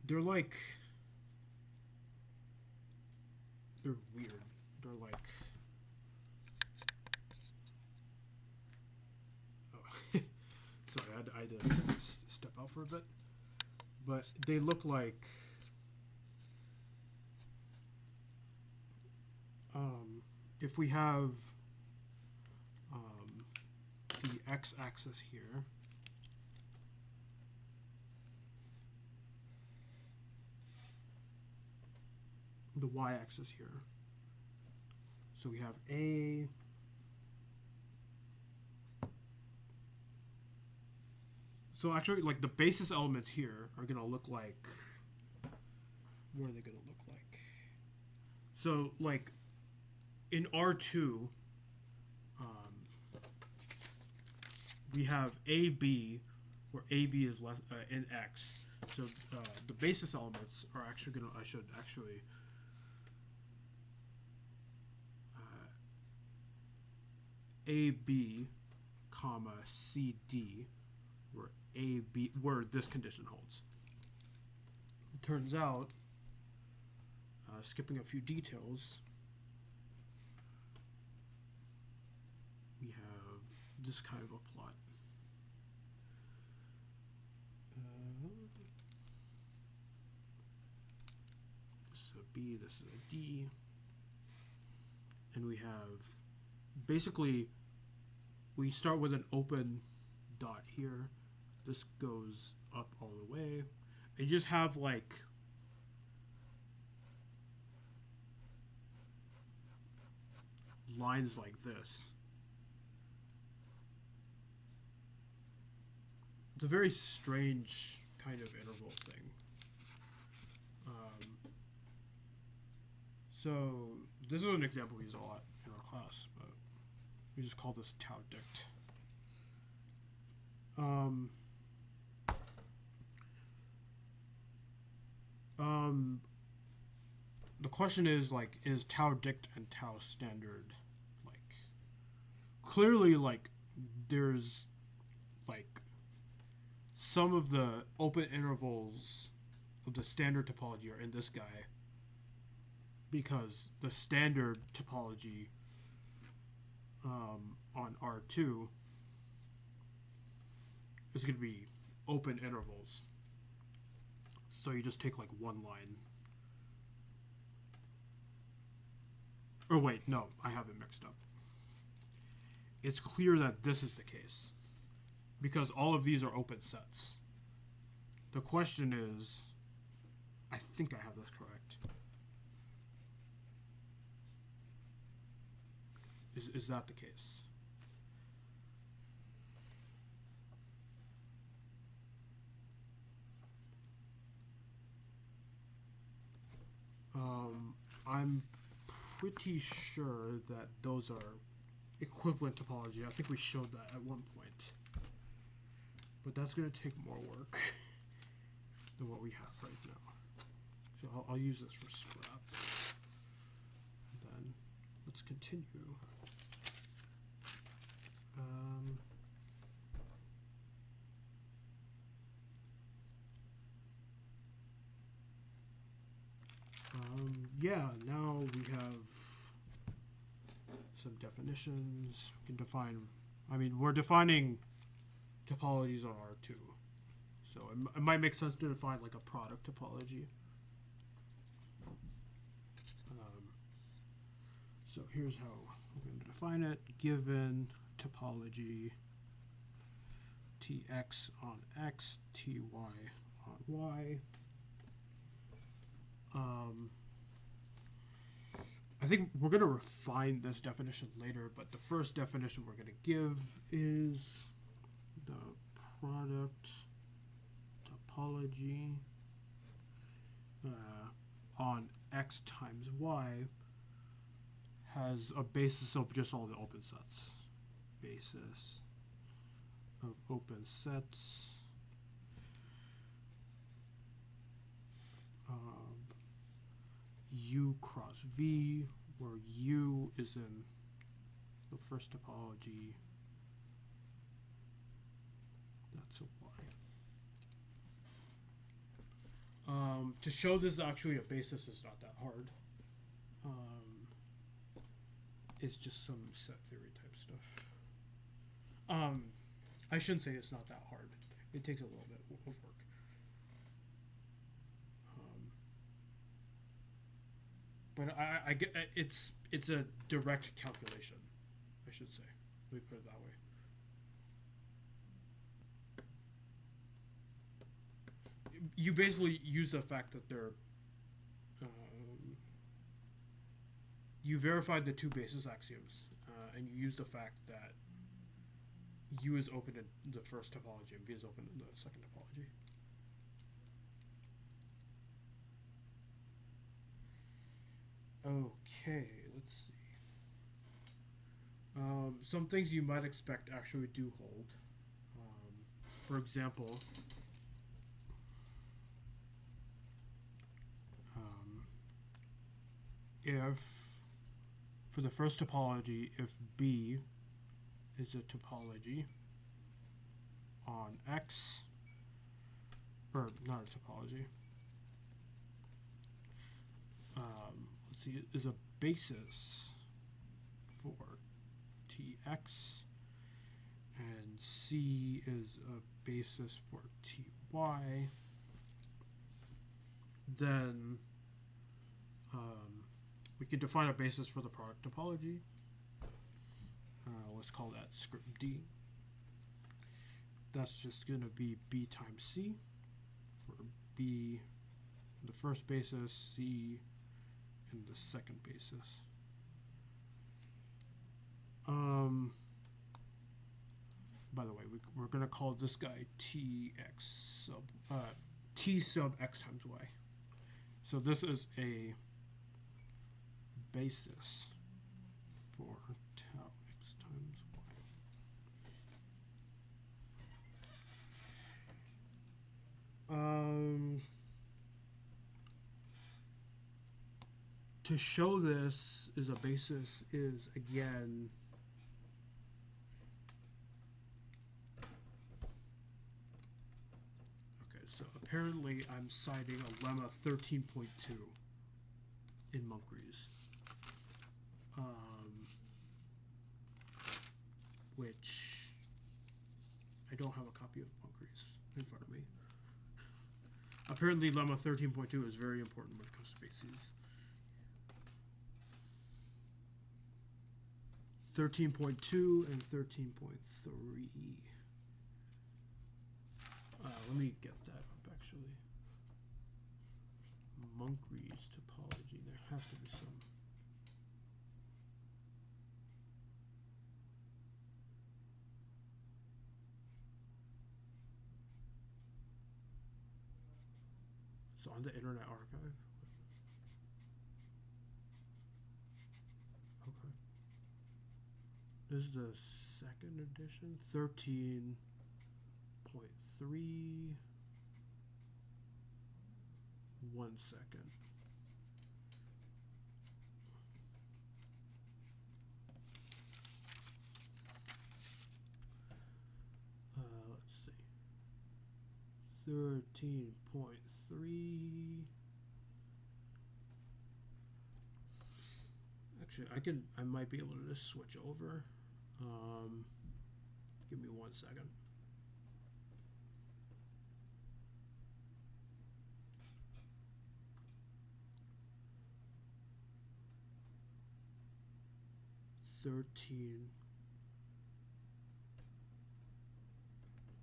They're like they're weird. They're like sorry, I had to step out for a bit, but they look like if we have the x-axis here, the y-axis here, so we have A, so actually like the basis elements here are going to look like, what are they going to look like? So like in R2, we have AB, where AB is less in X. So the basis elements are actually going to, I should actually AB, comma CD, where AB, where this condition holds. It turns out, skipping a few details, we have this kind of a plot. This is a B, this is a D, and we have basically we start with an open dot here. This goes up all the way, and you just have like lines like this. It's a very strange kind of interval thing. So this is an example we use a lot in our class, but we just call this tau dict. The question is like, is tau dict and tau standard like clearly like there's like some of the open intervals of the standard topology are in this guy, because the standard topology on R2 is going to be open intervals. So you just take like one line. Or wait, no, I have it mixed up. It's clear that this is the case because all of these are open sets. The question is, I think I have this correct. Is that the case? I'm pretty sure that those are equivalent topology. I think we showed that at one point. But that's going to take more work than what we have right now. So I'll use this for scrap. And then let's continue. Yeah, now we have some definitions. We can define, I mean, we're defining topologies on R2. So it might make sense to define like a product topology. So here's how we're going to define it. Given topology Tx on X, Ty on Y. I think we're going to refine this definition later, but the first definition we're going to give is the product topology on X times Y has a basis of just all the open sets. Basis of open sets. U cross V, where U is in the first topology. That's a Y. To show this is actually a basis is not that hard. It's just some set theory type stuff. I shouldn't say it's not that hard. It takes a little bit of work. But I get it's a direct calculation, I should say. Let me put it that way. You basically use the fact that they're you verified the two basis axioms, and you use the fact that U is open in the first topology and V is open in the second topology. Okay, let's see. Some things you might expect actually do hold. For example, if for the first topology, if B is a topology on X, or not a topology, let's see, is a basis for Tx, and C is a basis for Ty, then we can define a basis for the product topology. Let's call that script D. That's just going to be B times C for B in the first basis, C in the second basis. By the way, we're going to call this guy T sub X times Y. So this is a basis for tau X times Y. To show this is a basis is again okay, so apparently I'm citing a lemma 13.2. in Moncrief, which I don't have a copy of Moncrief in front of me. Apparently, lemma 13.2 is very important when it comes to bases. 13.2 and 13.3. Let me get that up, actually. Moncrief's topology. There has to be some. It's on the Internet Archive. Okay. This is the second edition. 13.3. 1 second. Let's see. 13.3. Actually, I might be able to just switch over. Give me 1 second. $13.3. Oh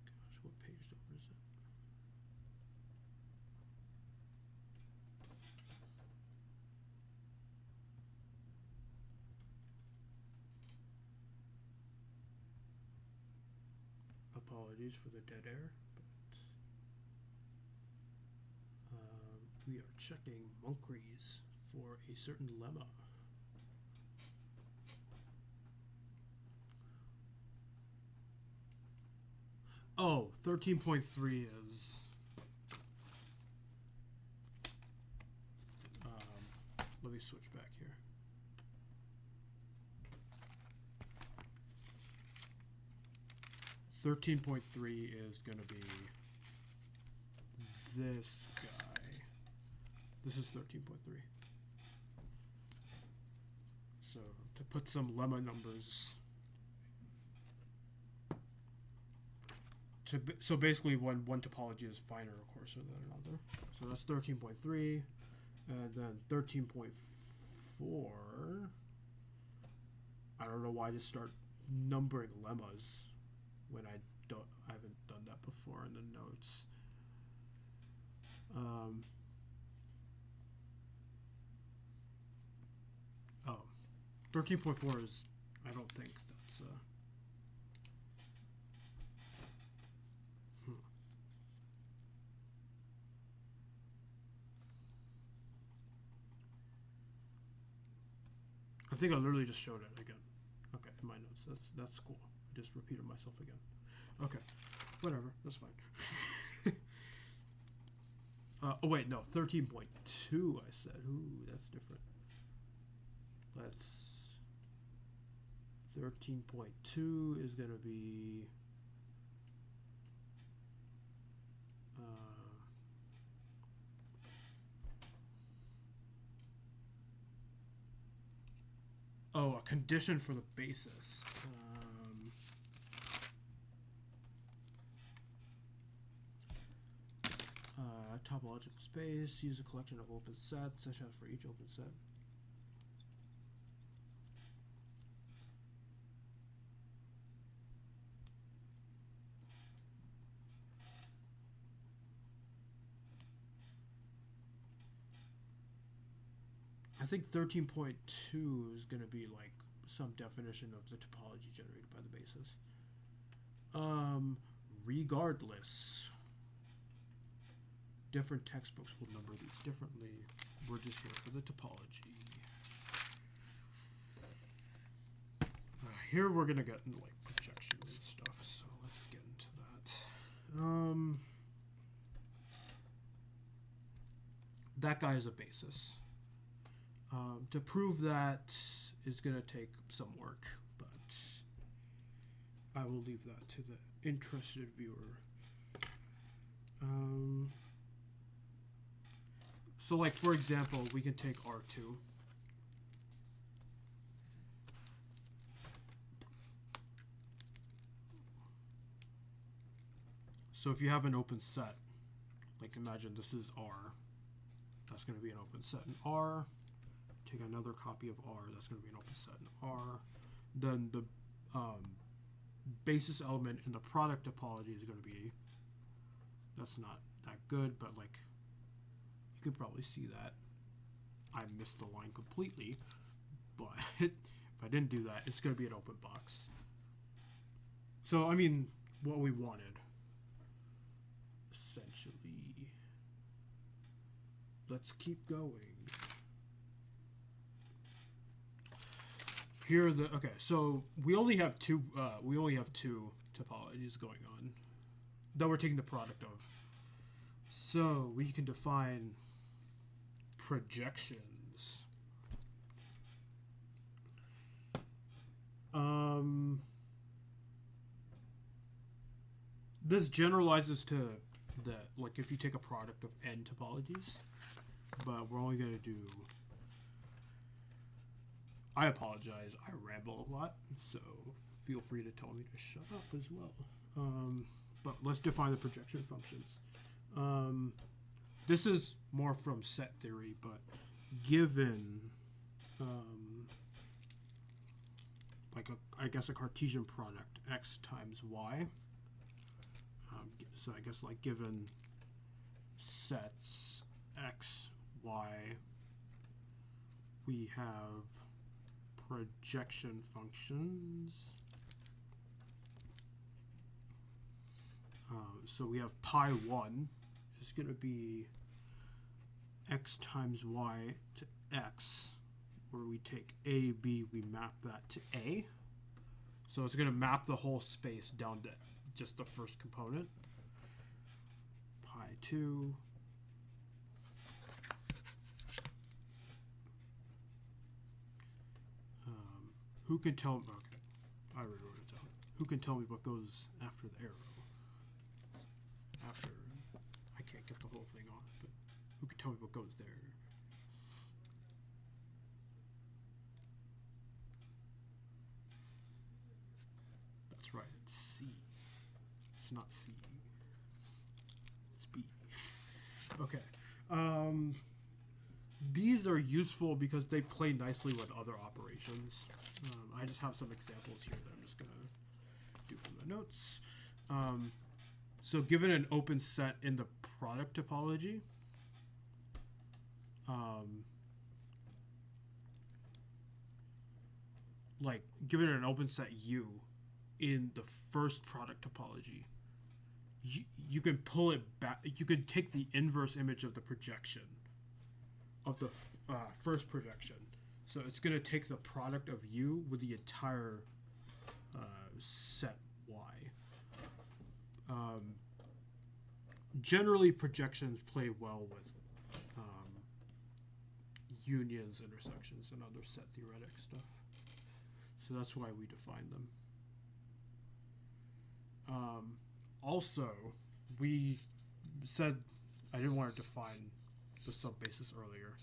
gosh, what page number is it? Apologies for the dead air, but we are checking Moncrief for a certain lemma. Oh, 13.3 is let me switch back here. .3 is going to be this guy. This is 13.3. So to put some lemma numbers. So basically one topology is finer, of course, than another. So that's 13.3. And then 13.4. I don't know why to start numbering lemmas when I haven't done that before in the notes. 13.4 is, I don't think that's I think I literally just showed it again. Okay, in my notes. That's cool. I just repeated myself again. Okay, whatever. That's fine. Oh wait, no, 13.2. I said. Ooh, that's different. Let's. 13.2 is gonna be. Oh, a condition for the basis. Topological space. Use a collection of open sets, such as for each open set. I think 13.2 is going to be like some definition of the topology generated by the basis. Regardless, different textbooks will number these differently. We're just here for the topology. Here we're going to get into like projection and stuff, so let's get into that. That guy is a basis. To prove that is going to take some work, but I will leave that to the interested viewer. So like for example, we can take R2. So if you have an open set, like imagine this is R, that's going to be an open set in R. Take another copy of R, that's going to be an open set in R. Then the basis element in the product topology is going to be, that's not that good, but like you could probably see that. I missed the line completely, but if I didn't do that, it's going to be an open box. So I mean, what we wanted, essentially. Let's keep going. Here are the okay. So we only have two. We only have two topologies going on that we're taking the product of. So we can define projections. This generalizes to the, like if you take a product of n topologies, but we're only going to do, I apologize, I ramble a lot, so feel free to tell me to shut up as well. But let's define the projection functions. This is more from set theory, but given like I guess a Cartesian product x times y, so I guess like given sets x, y, we have projection functions. So we have pi 1 is going to be x times y to x, where we take a, b, we map that to a. So it's going to map the whole space down to just the first component. Pi 2. Who can tell me? Okay, I already wrote it down. Who can tell me what goes after the arrow? After, I can't get the whole thing off, but who can tell me what goes there? That's right, it's C. It's not C. It's B. Okay. These are useful because they play nicely with other operations. I just have some examples here that I'm just going to do from the notes. So given an open set in the product topology, like given an open set U in the first product topology, you can pull it back. You can take the inverse image of the projection of the first projection. So it's going to take the product of U with the entire set Y. Generally, projections play well with unions, intersections, and other set theoretic stuff. So that's why we define them. Also, we said I didn't want to define the subbasis earlier,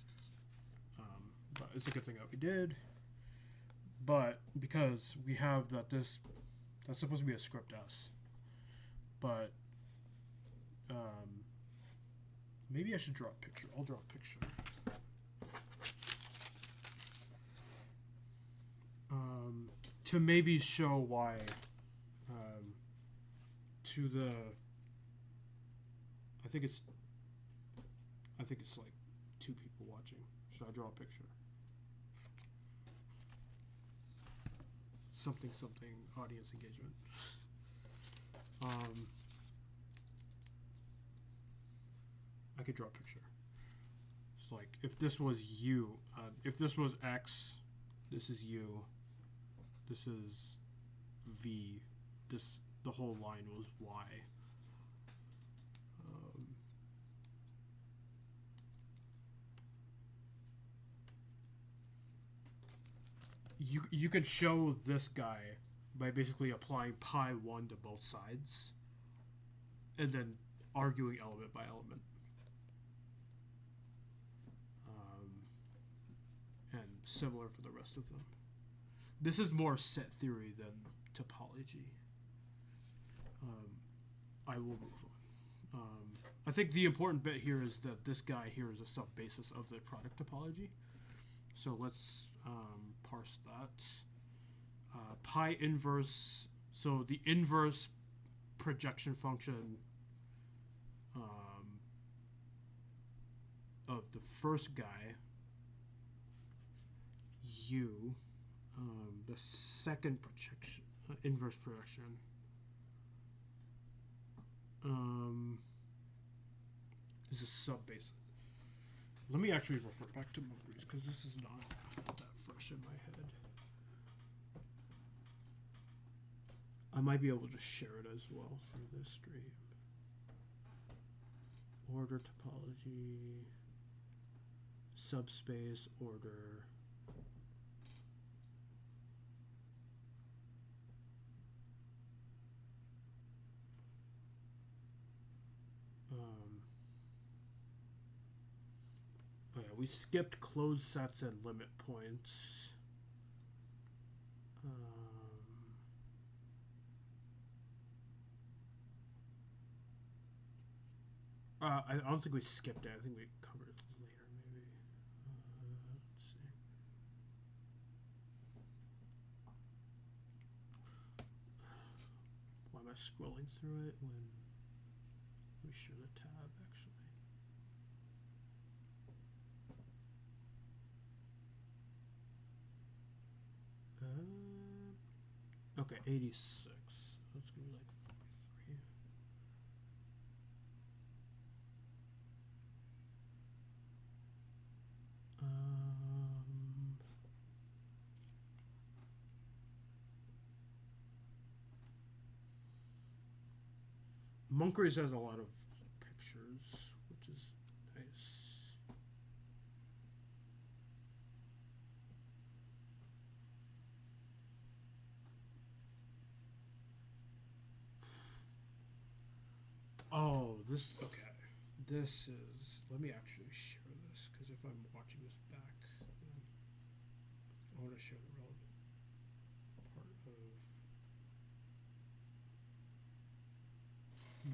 but it's a good thing that we did. But because we have that that's supposed to be a script S, but maybe I should draw a picture. I'll draw a picture. To maybe show why to the I think it's like 2 people watching. Should I draw a picture? Something audience engagement. I could draw a picture. It's like if this was U, if this was X, this is U, this is V, the whole line was Y. You could show this guy by basically applying pi 1 to both sides, and then arguing element by element. And similar for the rest of them. This is more set theory than topology. I will move on. I think the important bit here is that this guy here is a sub-basis of the product topology. So let's parse that. Pi inverse, so the inverse projection function of the first guy, U, the second projection, inverse projection, is a sub-basis. Let me actually refer back to Mowgli's because this is not that fresh in my head. I might be able to share it as well through this stream. Order topology, subspace order. Oh yeah, we skipped closed sets and limit points. I don't think we skipped it. I think we covered it later, maybe. Let's see. Why am I scrolling through it when we should have tab, actually? Okay, 86. That's gonna be like 43. Moncrief has a lot of pictures, which is nice. Oh, this, okay. This is, let me actually share this, because if I'm watching this back, then I want to share the relevant part of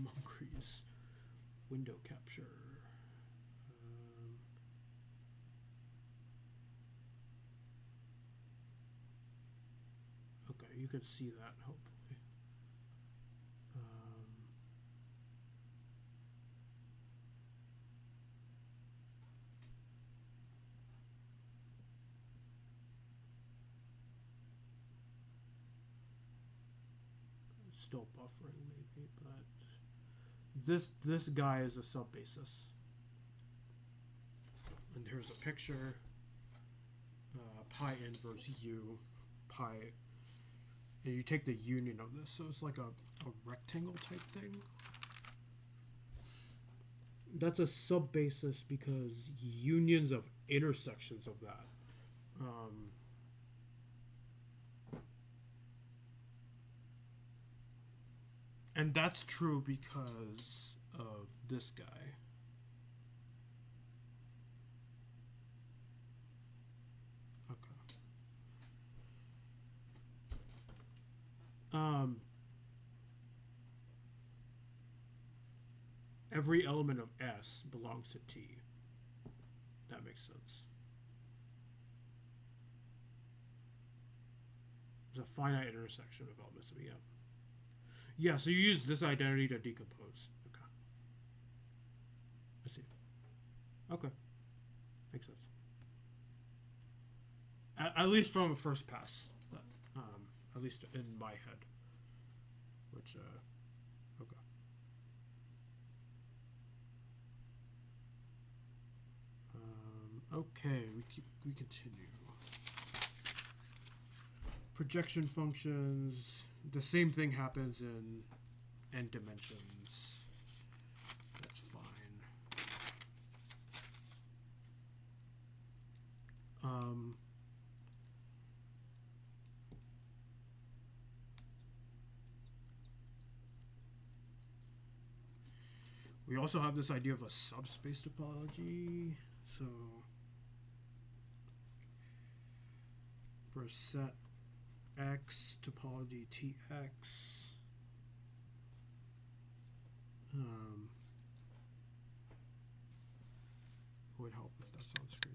Moncrief's window capture. Okay, you can see that, hopefully. Still buffering maybe, but this guy is a sub-basis. And here's a picture. Pi inverse U, pi, and you take the union of this, so it's like a rectangle type thing. That's a sub-basis because unions of intersections of that. And that's true because of this guy. Okay. Every element of S belongs to T. That makes sense. There's a finite intersection of elements. Yeah. Yeah, so you use this identity to decompose. Okay. I see. Okay. Makes sense. At least from a first pass. But, at least in my head. Which, okay. Okay, we continue. Projection functions. The same thing happens in n dimensions. That's fine. We also have this idea of a subspace topology. So for a set X topology Tx, it would help if that's on screen.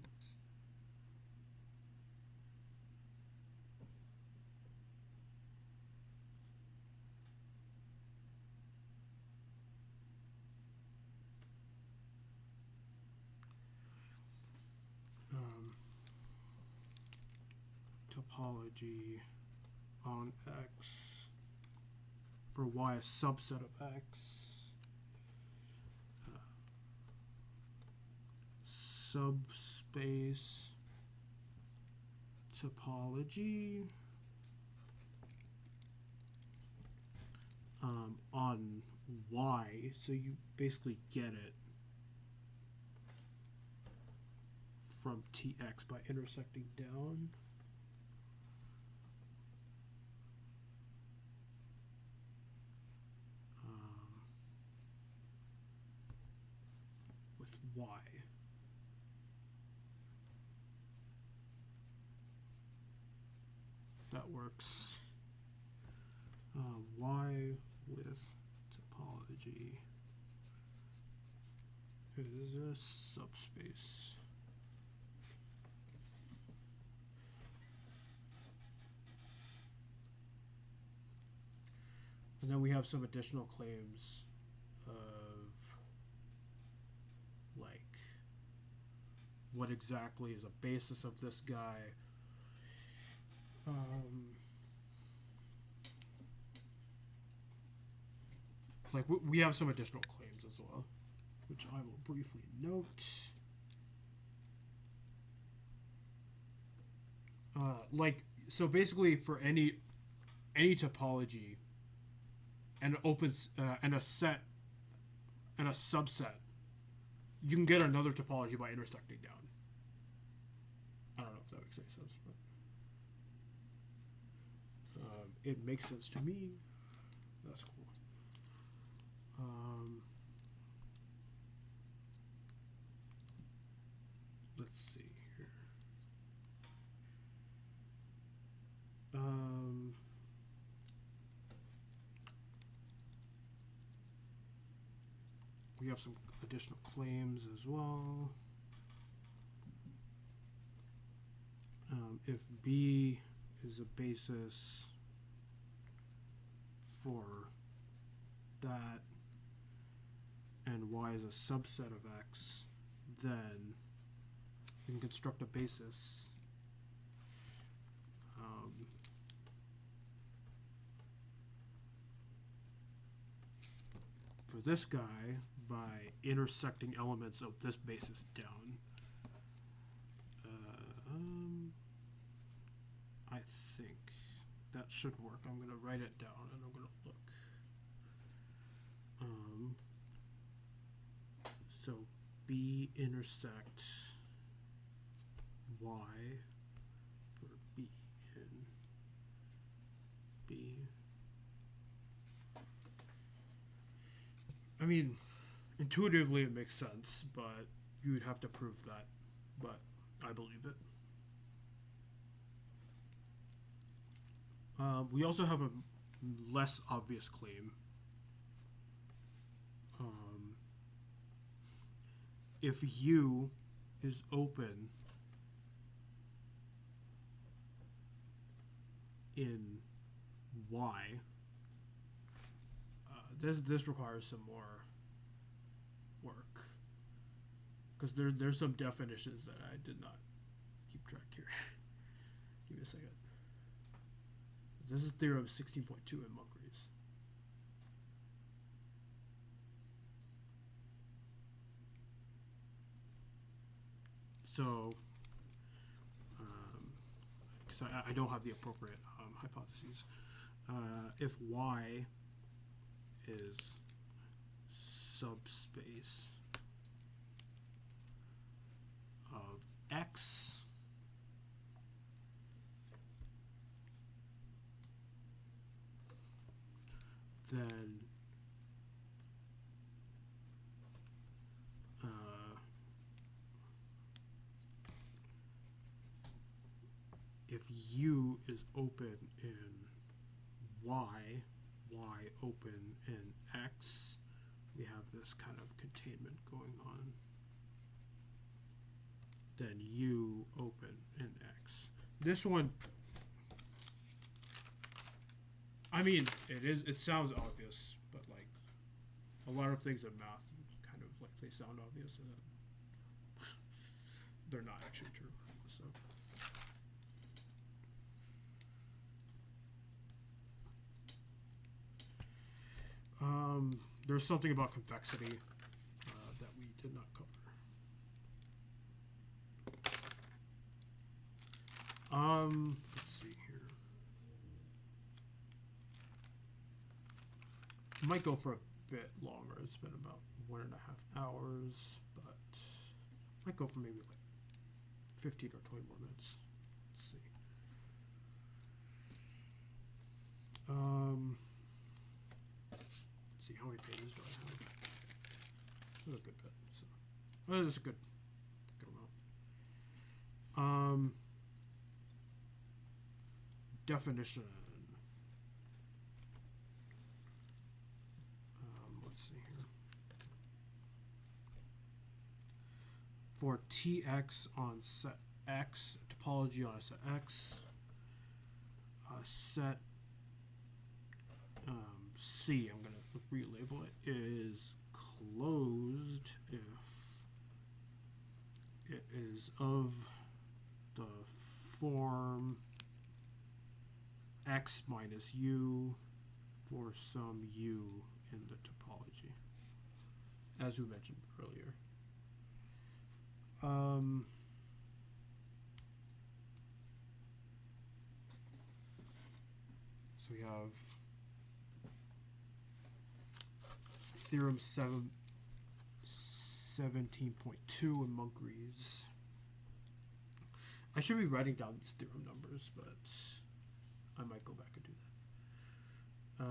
Topology on X for Y a subset of X, subspace topology on Y, so you basically get it from Tx by intersecting down. With Y. That works. Y with topology is a subspace. And then we have some additional claims of like what exactly is a basis of this guy. Like we have some additional claims as well, which I will briefly note. Like so, basically, for any topology, and and a set and a subset, you can get another topology by intersecting down. I don't know if that makes any sense, but it makes sense to me. That's cool. Let's see here. We have some additional claims as well. If B is a basis for that and Y is a subset of X, then you can construct a basis for this guy by intersecting elements of this basis down. I think that should work. I'm going to write it down and I'm going to look. So B intersect Y for B in B. I mean, intuitively it makes sense, but you would have to prove that. But I believe it. We also have a less obvious claim. If U is open in Y, this requires some more work because there's some definitions that I did not keep track here. Give me a second. This is theorem 16.2 in Moncrief's. So, because I don't have the appropriate hypotheses, if Y is subspace of X, then if U is open in Y, Y open in X, we have this kind of containment going on. Then U open in X. This one, I mean, it sounds obvious, but like a lot of things in math kind of like they sound obvious and then they're not actually true. So there's something about convexity that we did not cover. Let's see here. Might go for a bit longer. It's been about 1.5 hours, but might go for maybe like 15 or 20 more minutes. Let's see. Let's see, how many pages do I have? This is a good bit. So, this is a good amount. Definition. Let's see here. For Tx on set X, topology on a set X, set C, I'm going to relabel it, is closed if it is of the form X minus U for some U in the topology, as we mentioned earlier. So we have theorem 17.2 in Moncrief's. I should be writing down these theorem numbers, but I might go back and do that.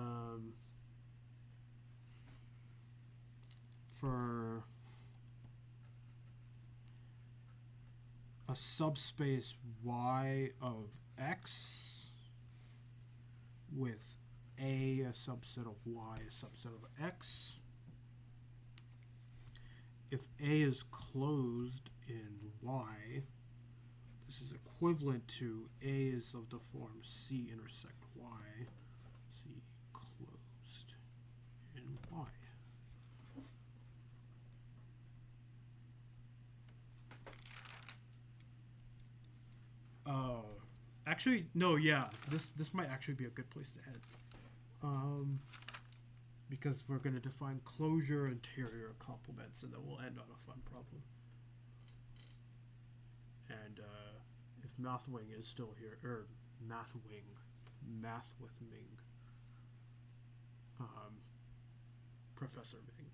For a subspace Y of X with A a subset of Y, a subset of X, if A is closed in Y, this is equivalent to A is of the form C intersect Y, C closed in Y. Actually, no, yeah, this might actually be a good place to end. Because we're going to define closure, interior, complements, and then we'll end on a fun problem. And if MathWing is still here, or MathWing, Math with Ming, Professor Ming,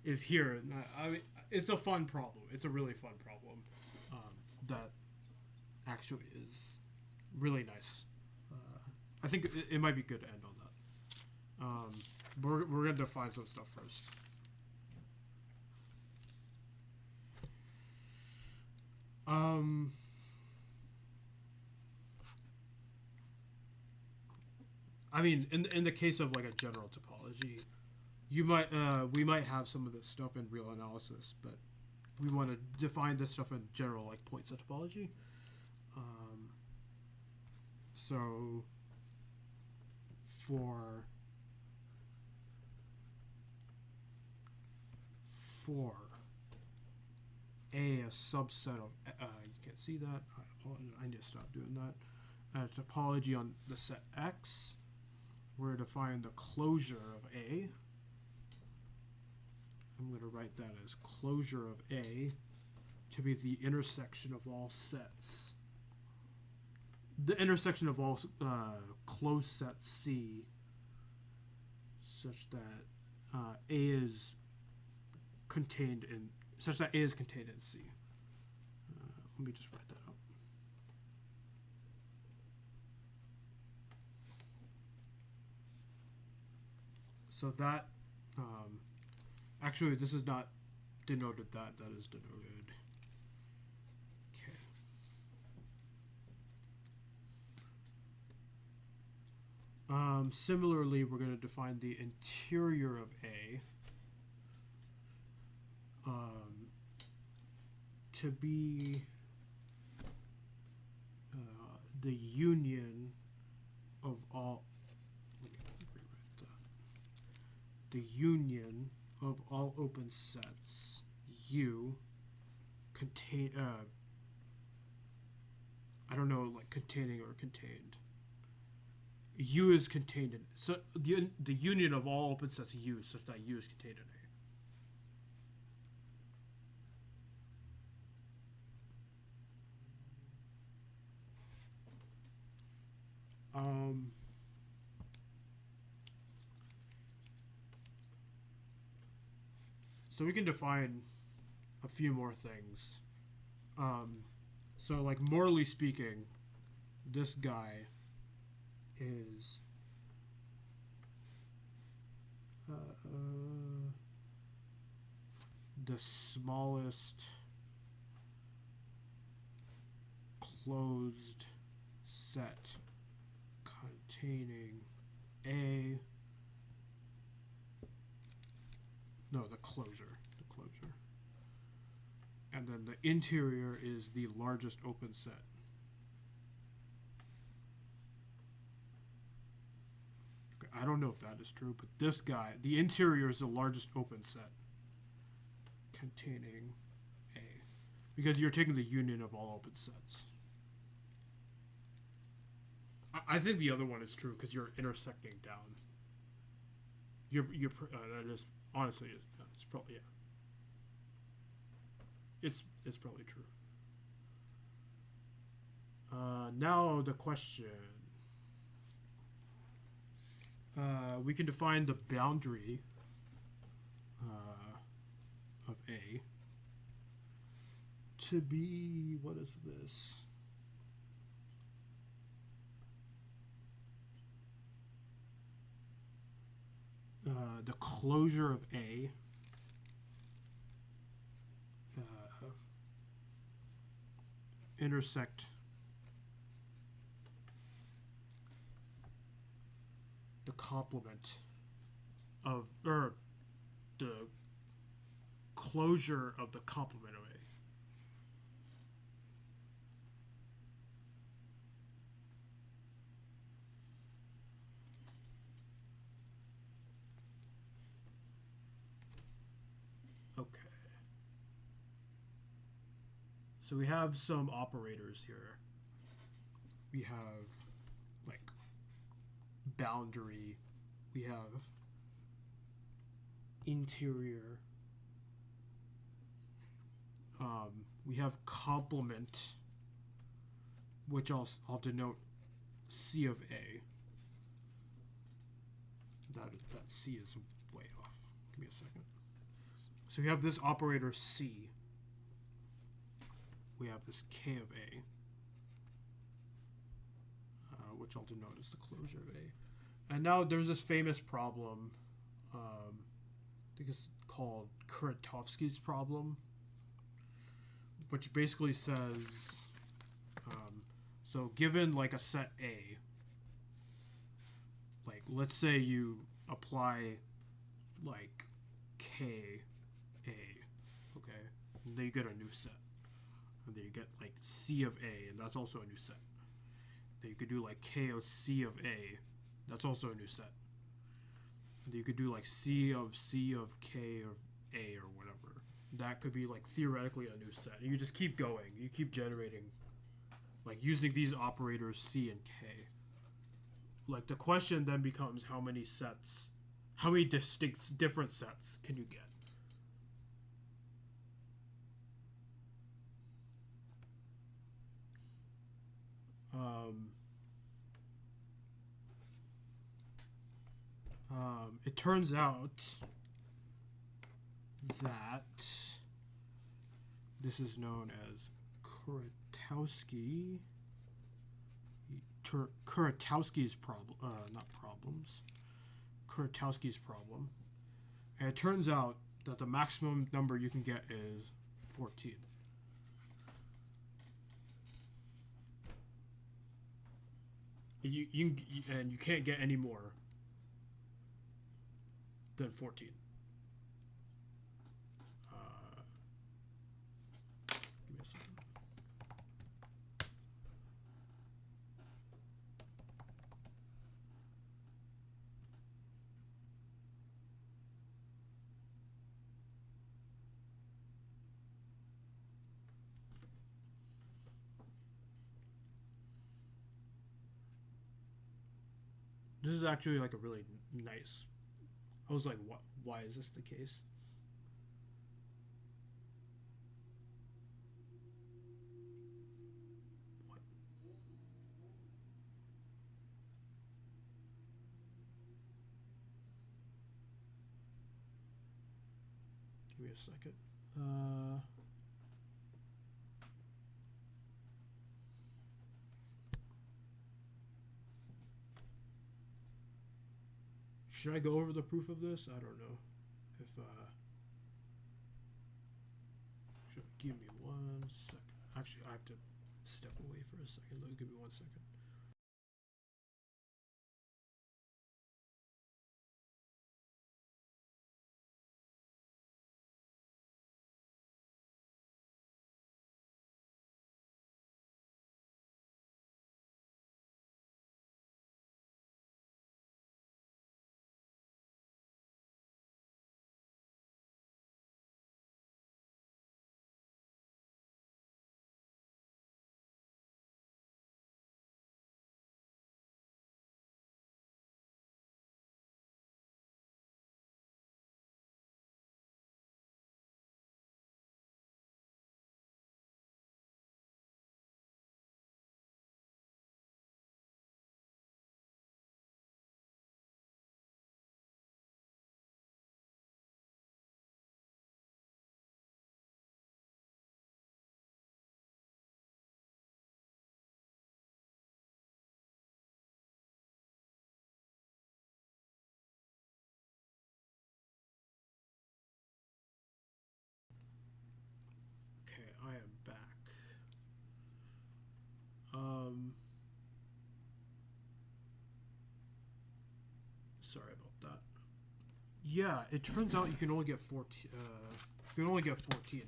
is here. I mean, it's a fun problem. It's a really fun problem that actually is really nice. I think it might be good to end on that. We're going to define some stuff first. I mean, in the case of like a general topology, you might we might have some of this stuff in real analysis, but we want to define this stuff in general, like point set topology. So for a subset of you can't see that. I apologize. I need to stop doing that. Topology on the set X, we're defining the closure of A. I'm going to write that as closure of A to be the intersection of all sets. The intersection of all closed sets C, such that A is contained in C. Let me just write that out. So that actually this is not denoted that is denoted. Okay. Similarly, we're going to define the interior of A to be the union of all. Let me rewrite that. The union of all open sets U contain. I don't know, like containing or contained. U is contained in so the union of all open sets U such that U is contained in A. So we can define a few more things. So like morally speaking, this guy is the smallest closed set containing A. No, the closure. And then the interior is the largest open set. Okay, I don't know if that is true, but this guy, the interior is the largest open set containing A. Because you're taking the union of all open sets. I think the other one is true because you're intersecting down. That is honestly it's probably it's probably true. Now the question. We can define the boundary of A to be, what is this? The closure of A intersect the complement of, or the closure of the complement of A. Okay. So we have some operators here. We have like boundary. We have interior. We have complement, which I'll denote C of A. That C is way off. Give me a second. So we have this operator C. We have this K of A, which I'll denote as the closure of A. And now there's this famous problem, I think it's called Kuratowski's problem, which basically says, so given like a set A, like let's say you apply like K A, okay, and then you get a new set. And then you get like C of A, and that's also a new set. Then you could do like K of C of A, that's also a new set. And then you could do like C of K of A or whatever. That could be like theoretically a new set. And you just keep going. You keep generating, like using these operators C and K. Like the question then becomes how many different sets can you get? It turns out that this is known as Kuratowski's problem, Kuratowski's problem. And it turns out that the maximum number you can get is 14. and you can't get any more than 14. Give me a second. This is actually like a really nice. I was like, what? Why is this the case? What? Give me a second. Should I go over the proof of this? I don't know. If give me 1 second. Actually, I have to step away for a second. Give me 1 second. Okay, I am back. Sorry about that. Yeah, it turns out you can only get 14. You can only get 14.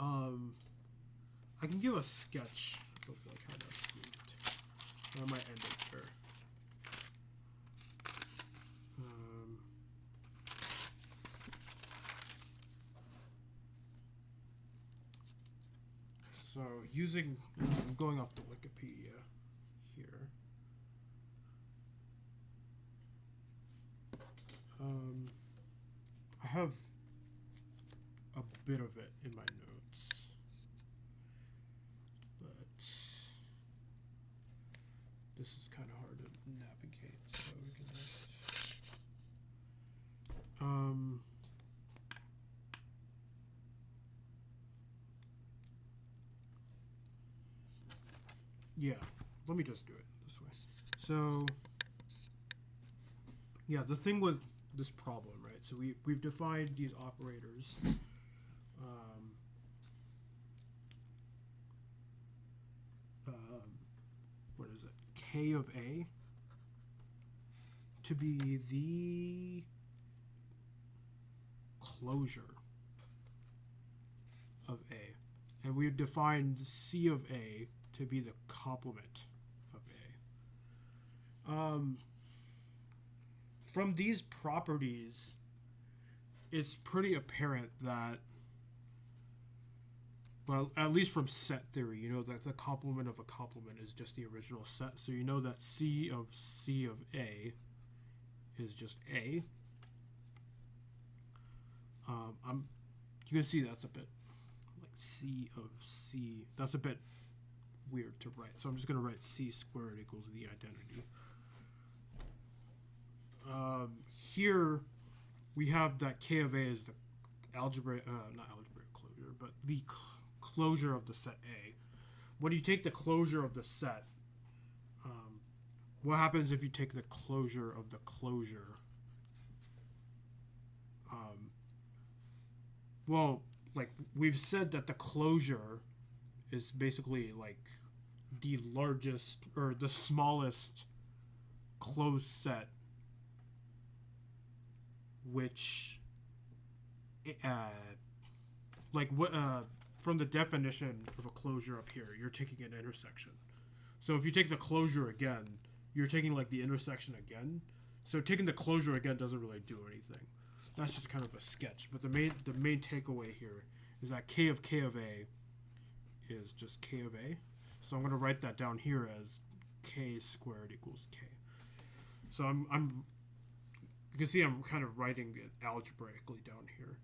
I can give a sketch of like how that's proved. I might end it there. So I'm going off the Wikipedia here. I have a bit of it in my notes, but this is kind of hard to navigate, so we can just yeah, let me just do it this way. So yeah, the thing with this problem, right? So we've defined these operators. What is it? K of A to be the closure of A, and we've defined C of A to be the complement of A. From these properties, it's pretty apparent that, well, at least from set theory, you know that the complement of a complement is just the original set. So you know that C of A is just A. You can see that's a bit like C of C. That's a bit weird to write. So I'm just going to write C squared equals the identity. Here we have that K of A is the not algebraic closure, but the closure of the set A. When you take the closure of the set, what happens if you take the closure of the closure? Well, like we've said that the closure is basically like the largest or the smallest closed set, which like what from the definition of a closure up here, you're taking an intersection. So if you take the closure again, you're taking like the intersection again. So taking the closure again doesn't really do anything. That's just kind of a sketch. But the main takeaway here is that k of A is just k of A. So I'm going to write that down here as k squared equals k. So I'm you can see I'm kind of writing it algebraically down here.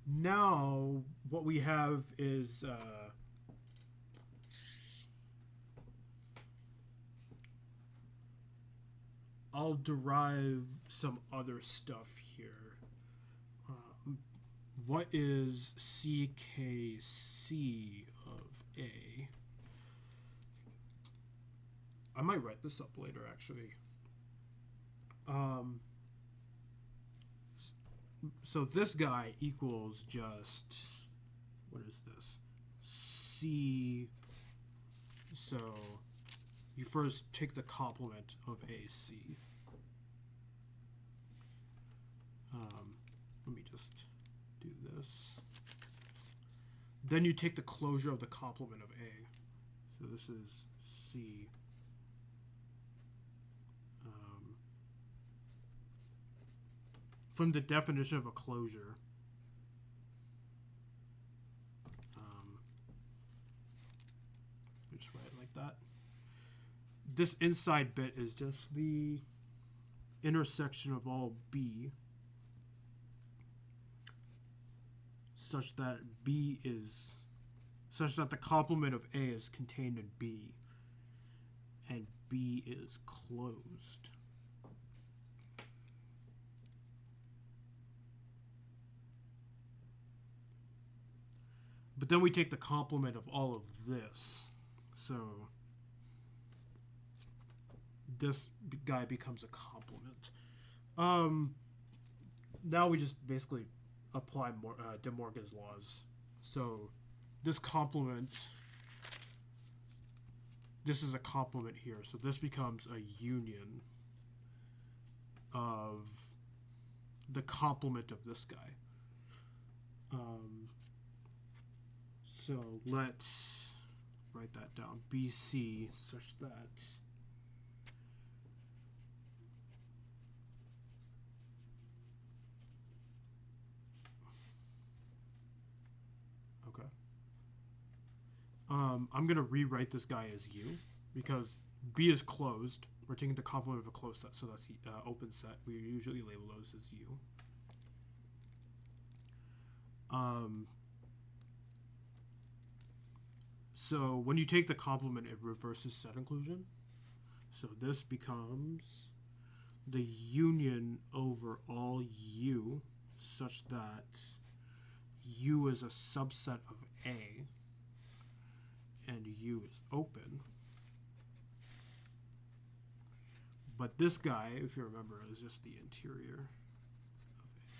Now what we have is I'll derive some other stuff here. What is CKC of A? I might write this up later, actually. So this guy equals just, what is this? C. So you first take the complement of AC. Let me just do this. Then you take the closure of the complement of A. So this is C. From the definition of a closure, just write it like that. This inside bit is just the intersection of all B, such that the complement of A is contained in B, and B is closed. But then we take the complement of all of this. So this guy becomes a complement. Now we just basically apply De Morgan's laws. So this complement, this is a complement here. So this becomes a union of the complement of this guy. So let's write that down. BC such that okay. I'm gonna rewrite this guy as U because B is closed. We're taking the complement of a closed set, so that's open set. We usually label those as U. So when you take the complement, it reverses set inclusion. So this becomes the union over all U such that U is a subset of A and U is open. But this guy, if you remember, is just the interior of A.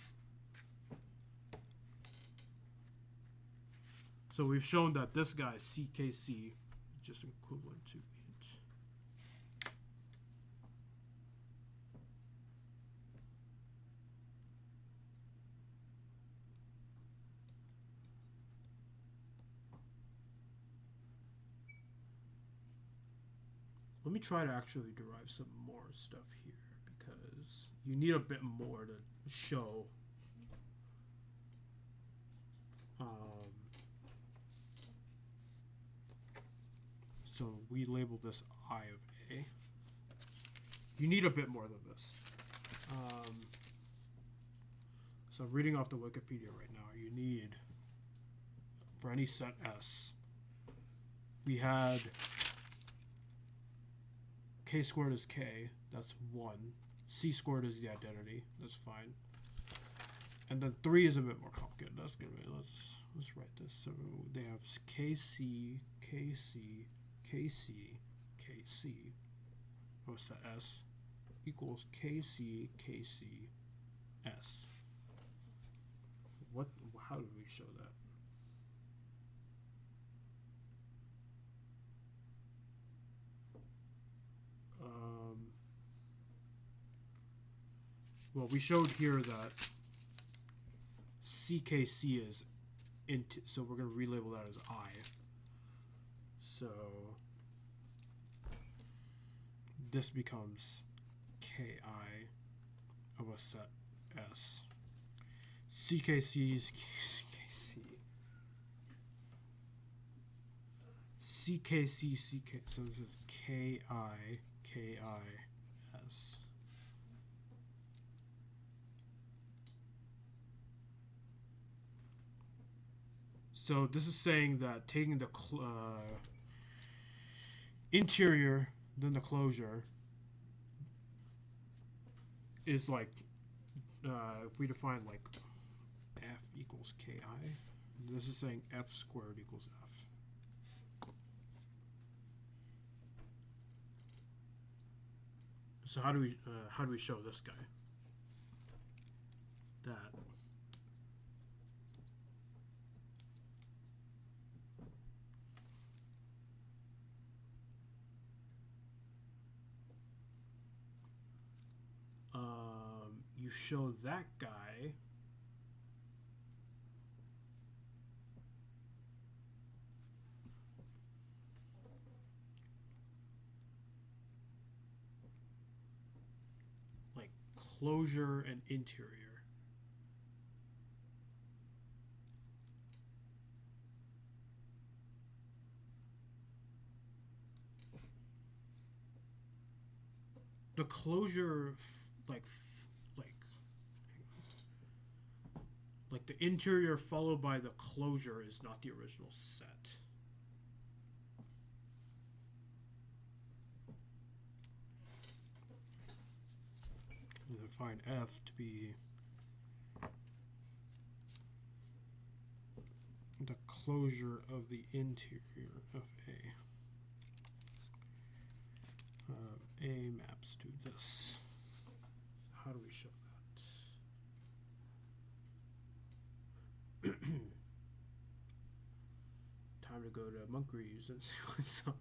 So we've shown that this guy, CKC, is just equivalent to int. Let me try to actually derive some more stuff here because you need a bit more to show. So we label this I of A. You need a bit more than this. So I'm reading off the Wikipedia right now. You need, for any set S, we had K squared is K, that's 1. C squared is the identity, that's fine. And then 3 is a bit more complicated. That's gonna be, let's write this. So they have KC, KC, KC, KC, or set S equals KC, KC, S. how do we show that? Well, we showed here that CKC is into, so we're going to relabel that as I. So this becomes KI of a set S. CKC is CKC, so this is KI, KIS. So this is saying that taking the interior, then the closure, is like, if we define like F equals KI, this is saying F squared equals F. So how do we show this guy? That you show that guy like closure and interior. The closure, like the interior followed by the closure is not the original set. We define F to be the closure of the interior of A. A maps to this. How do we show that? Time to go to Moncrief's and see what's up.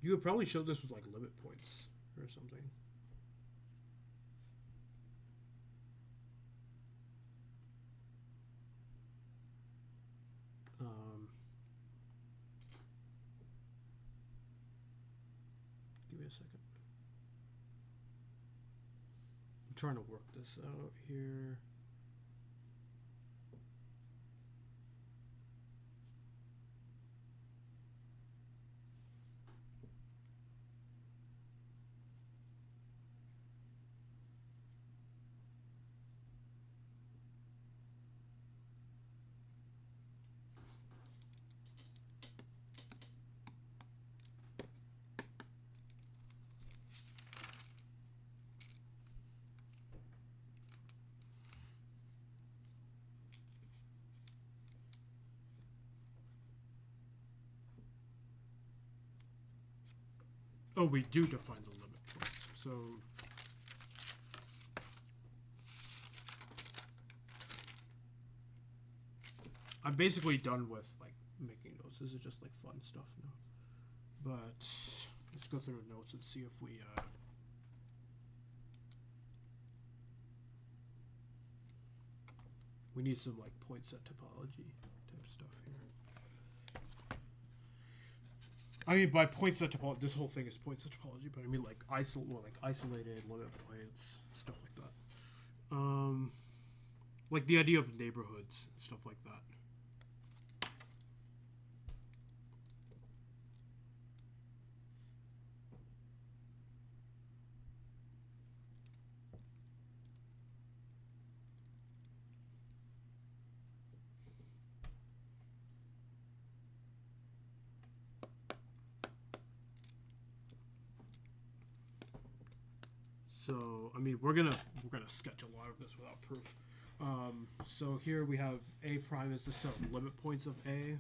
You would probably show this with like limit points or something. Give me a second. I'm trying to work this out here. Oh, we do define the limit points. So I'm basically done with like making notes. This is just like fun stuff now. But let's go through the notes and see if we need some like point set topology type stuff here. I mean, by point set topology, this whole thing is point set topology, but I mean like isolated limit points, stuff like that. Like the idea of neighborhoods and stuff like that. So I mean, we're gonna sketch a lot of this without proof. So here we have A prime is the set of limit points of A.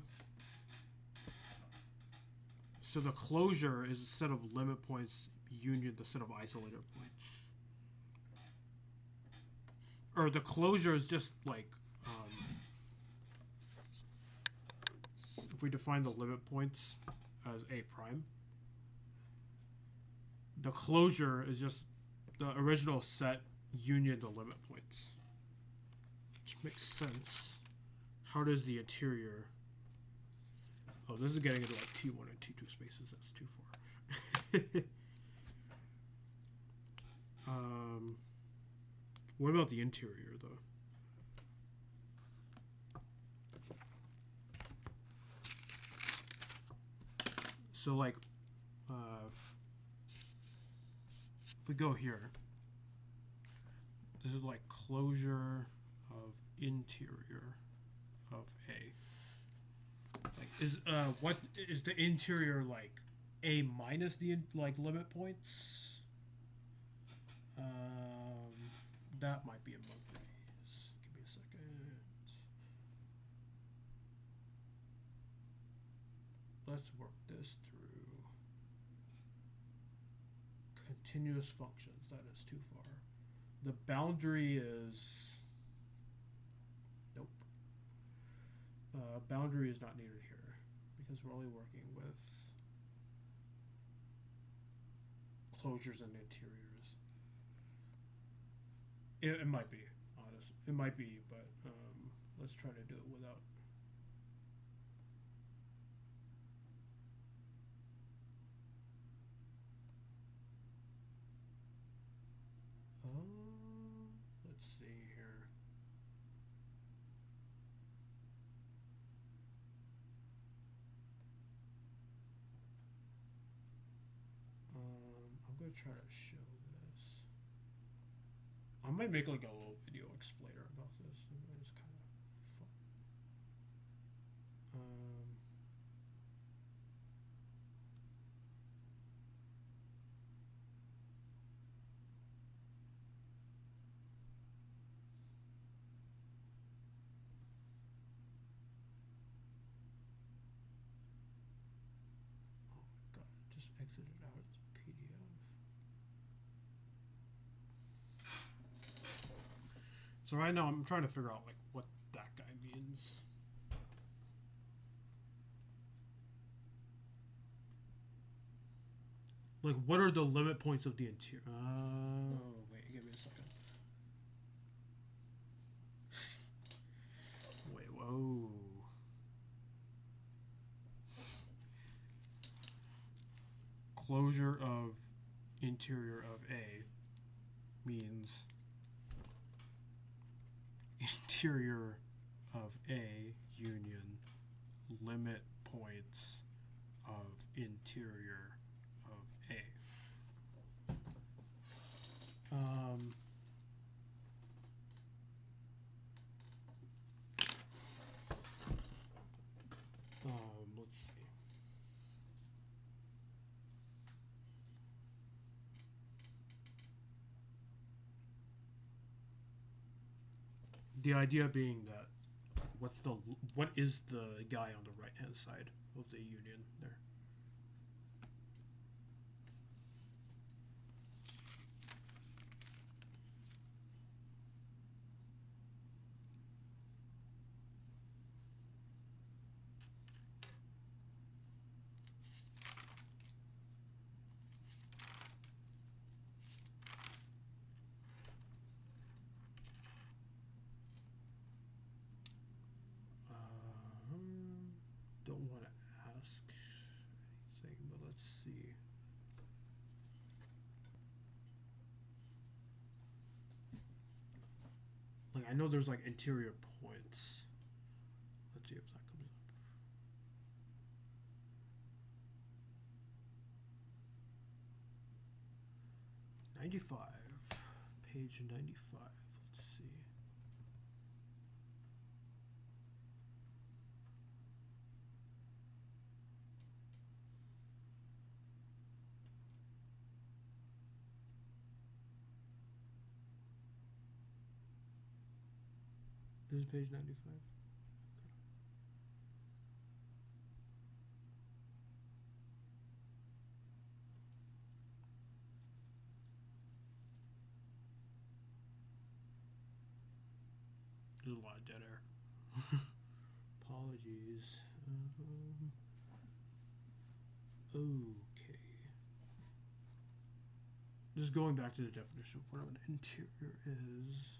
So the closure is a set of limit points union the set of isolated points. Or the closure is just like, if we define the limit points as A prime, the closure is just the original set union the limit points. Which makes sense. How does the interior... Oh, this is getting into like T1 and T2 spaces. That's too far. What about the interior, though? So, like, if we go here, this is like closure of interior of A. Like, what is the interior like? A minus the limit points? That might be among these. Give me a second. Let's work this through. Continuous functions. That is too far. The boundary is... Nope. Boundary is not needed here because we're only working with closures and interiors. It might be, honest. It might be, but let's try to do it without. Let's see here. I'm going to try to show this. I might make like a little video explainer about this. It's kind of fun. Oh my god, just exited out as a PDF. So right now I'm trying to figure out like what that guy means. Like, what are the limit points of the interior? Oh, wait, give me a second. Wait, whoa. Closure of interior of A means interior of A union limit points of interior of A. Let's see. The idea being that what is the guy on the right hand side of the union there? Don't want to ask anything, but let's see. Like, I know there's like interior points. Let's see if that comes up. Page 95. Let's see. This is page 95. There's a lot of dead air. Apologies. Okay. Just going back to the definition of what an interior is.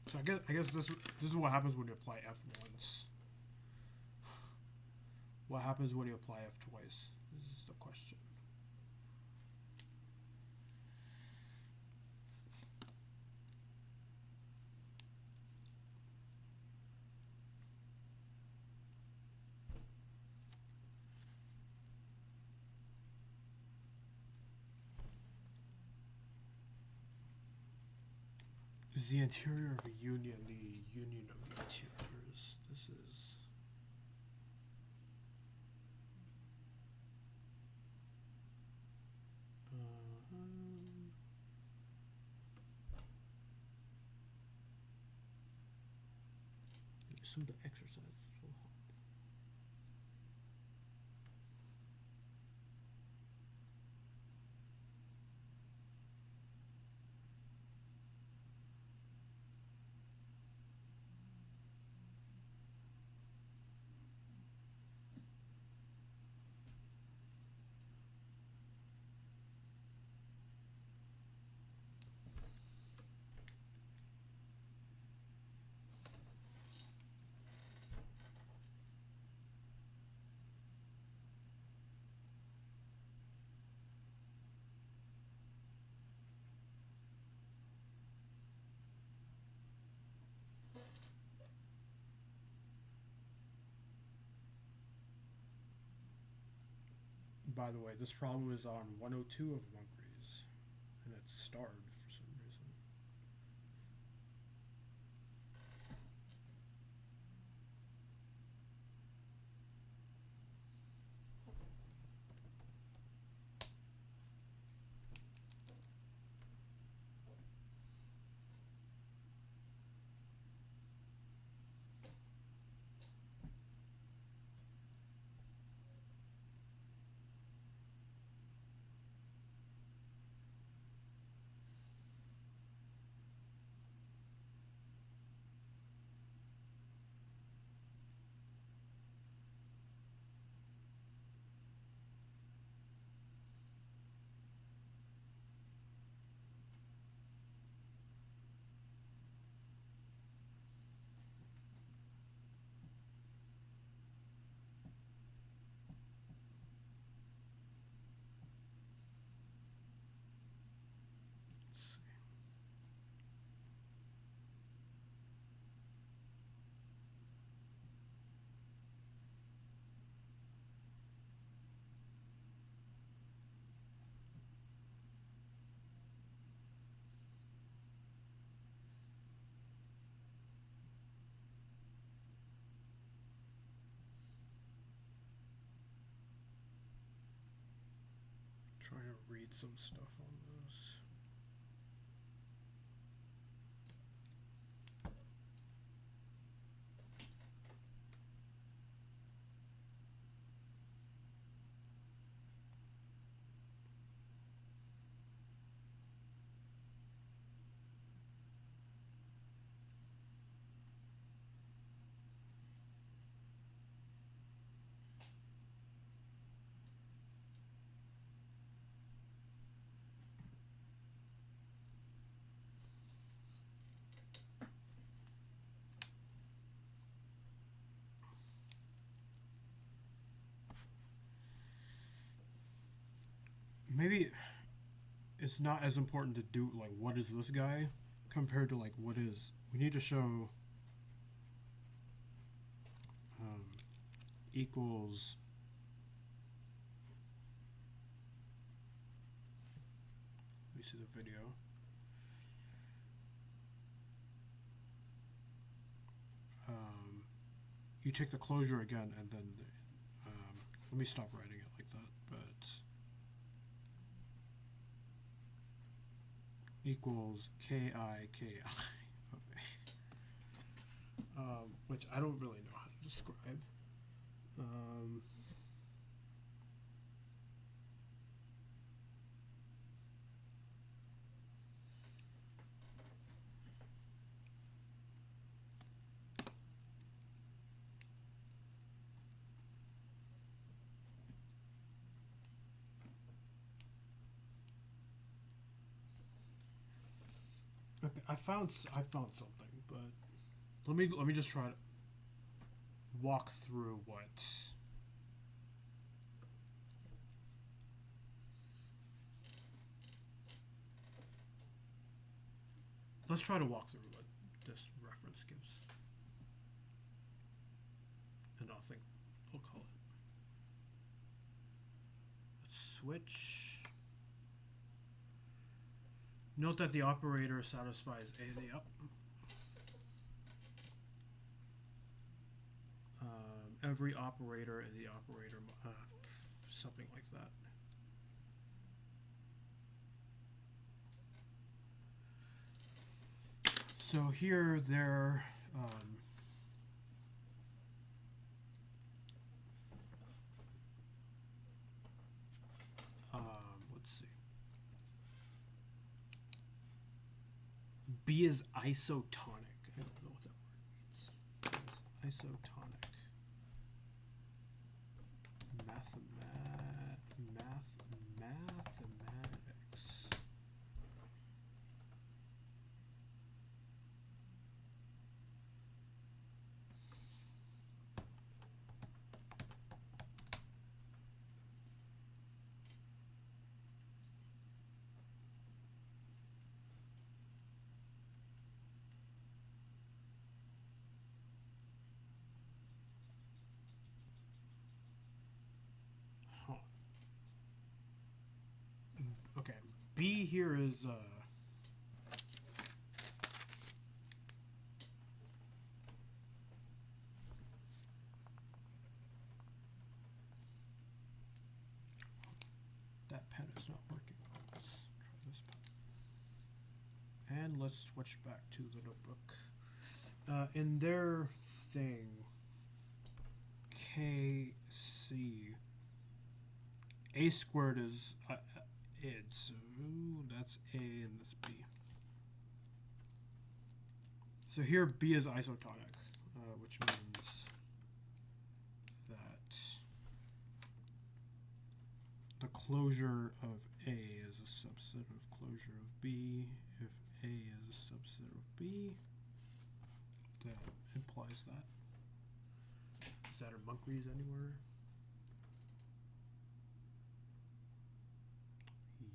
So I guess this is what happens when you apply F once. What happens when you apply F twice? This is the question. Is the interior of a union the union of the interiors? This is. Some of the exercises will help. By the way, this problem is on 102 of Moncrief's, and it's starred for some reason. Trying to read some stuff on this. Maybe it's not as important to do like what is this guy compared to like what is. We need to show equals let me see the video. You take the closure again and then let me stop writing it like that, but equals ki of a, which I don't really know how to describe. Okay, I found something, but let me just try to walk through what. Let's try to walk through what this reference gives, and I'll call it. Let's switch. Note that the operator satisfies a the up. Every operator in the operator, something like that. So here there. Let's see. B is isotonic. I don't know what that word means. Isotonic. Mathematics. Okay, B here is that pen is not working. Let's try this pen. And let's switch back to the notebook. In their thing, KC, A squared is id, so that's A and this B. So here B is isotonic, which means that the closure of A is a subset of closure of B. If A is a subset of B, that implies that. Is that in Moncrief anywhere?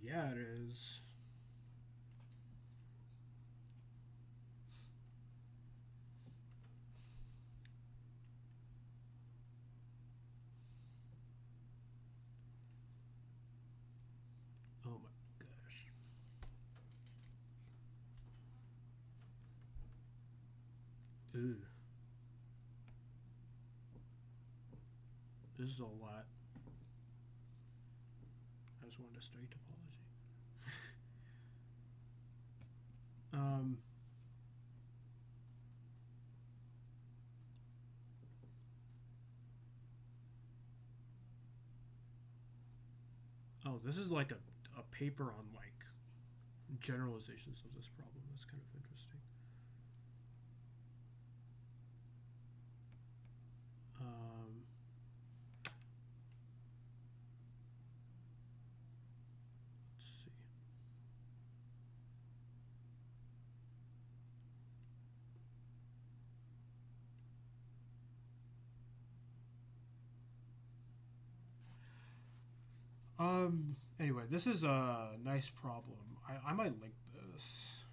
Yeah, it is. Oh my gosh. Ooh. This is a lot. I just wanted to study topology. Oh, this is like a paper on like generalizations of this problem. That's kind of interesting. Let's see. Anyway, this is a nice problem. I might link this.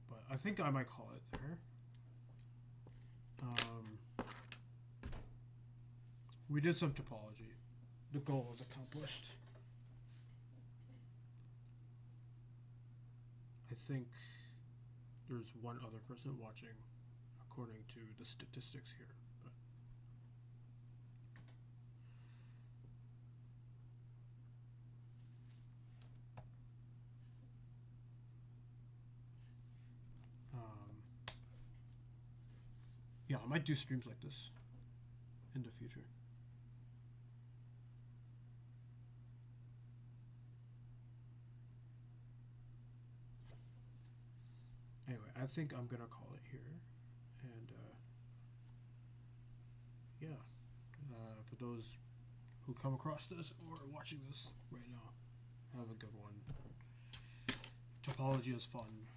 But I think I might call it there. We did some topology. The goal was accomplished. I think there's one other person watching according to the statistics here. But yeah, I might do streams like this in the future. Anyway, I think I'm gonna call it here, and yeah, for those who come across this or are watching this right now, have a good one. Topology is fun.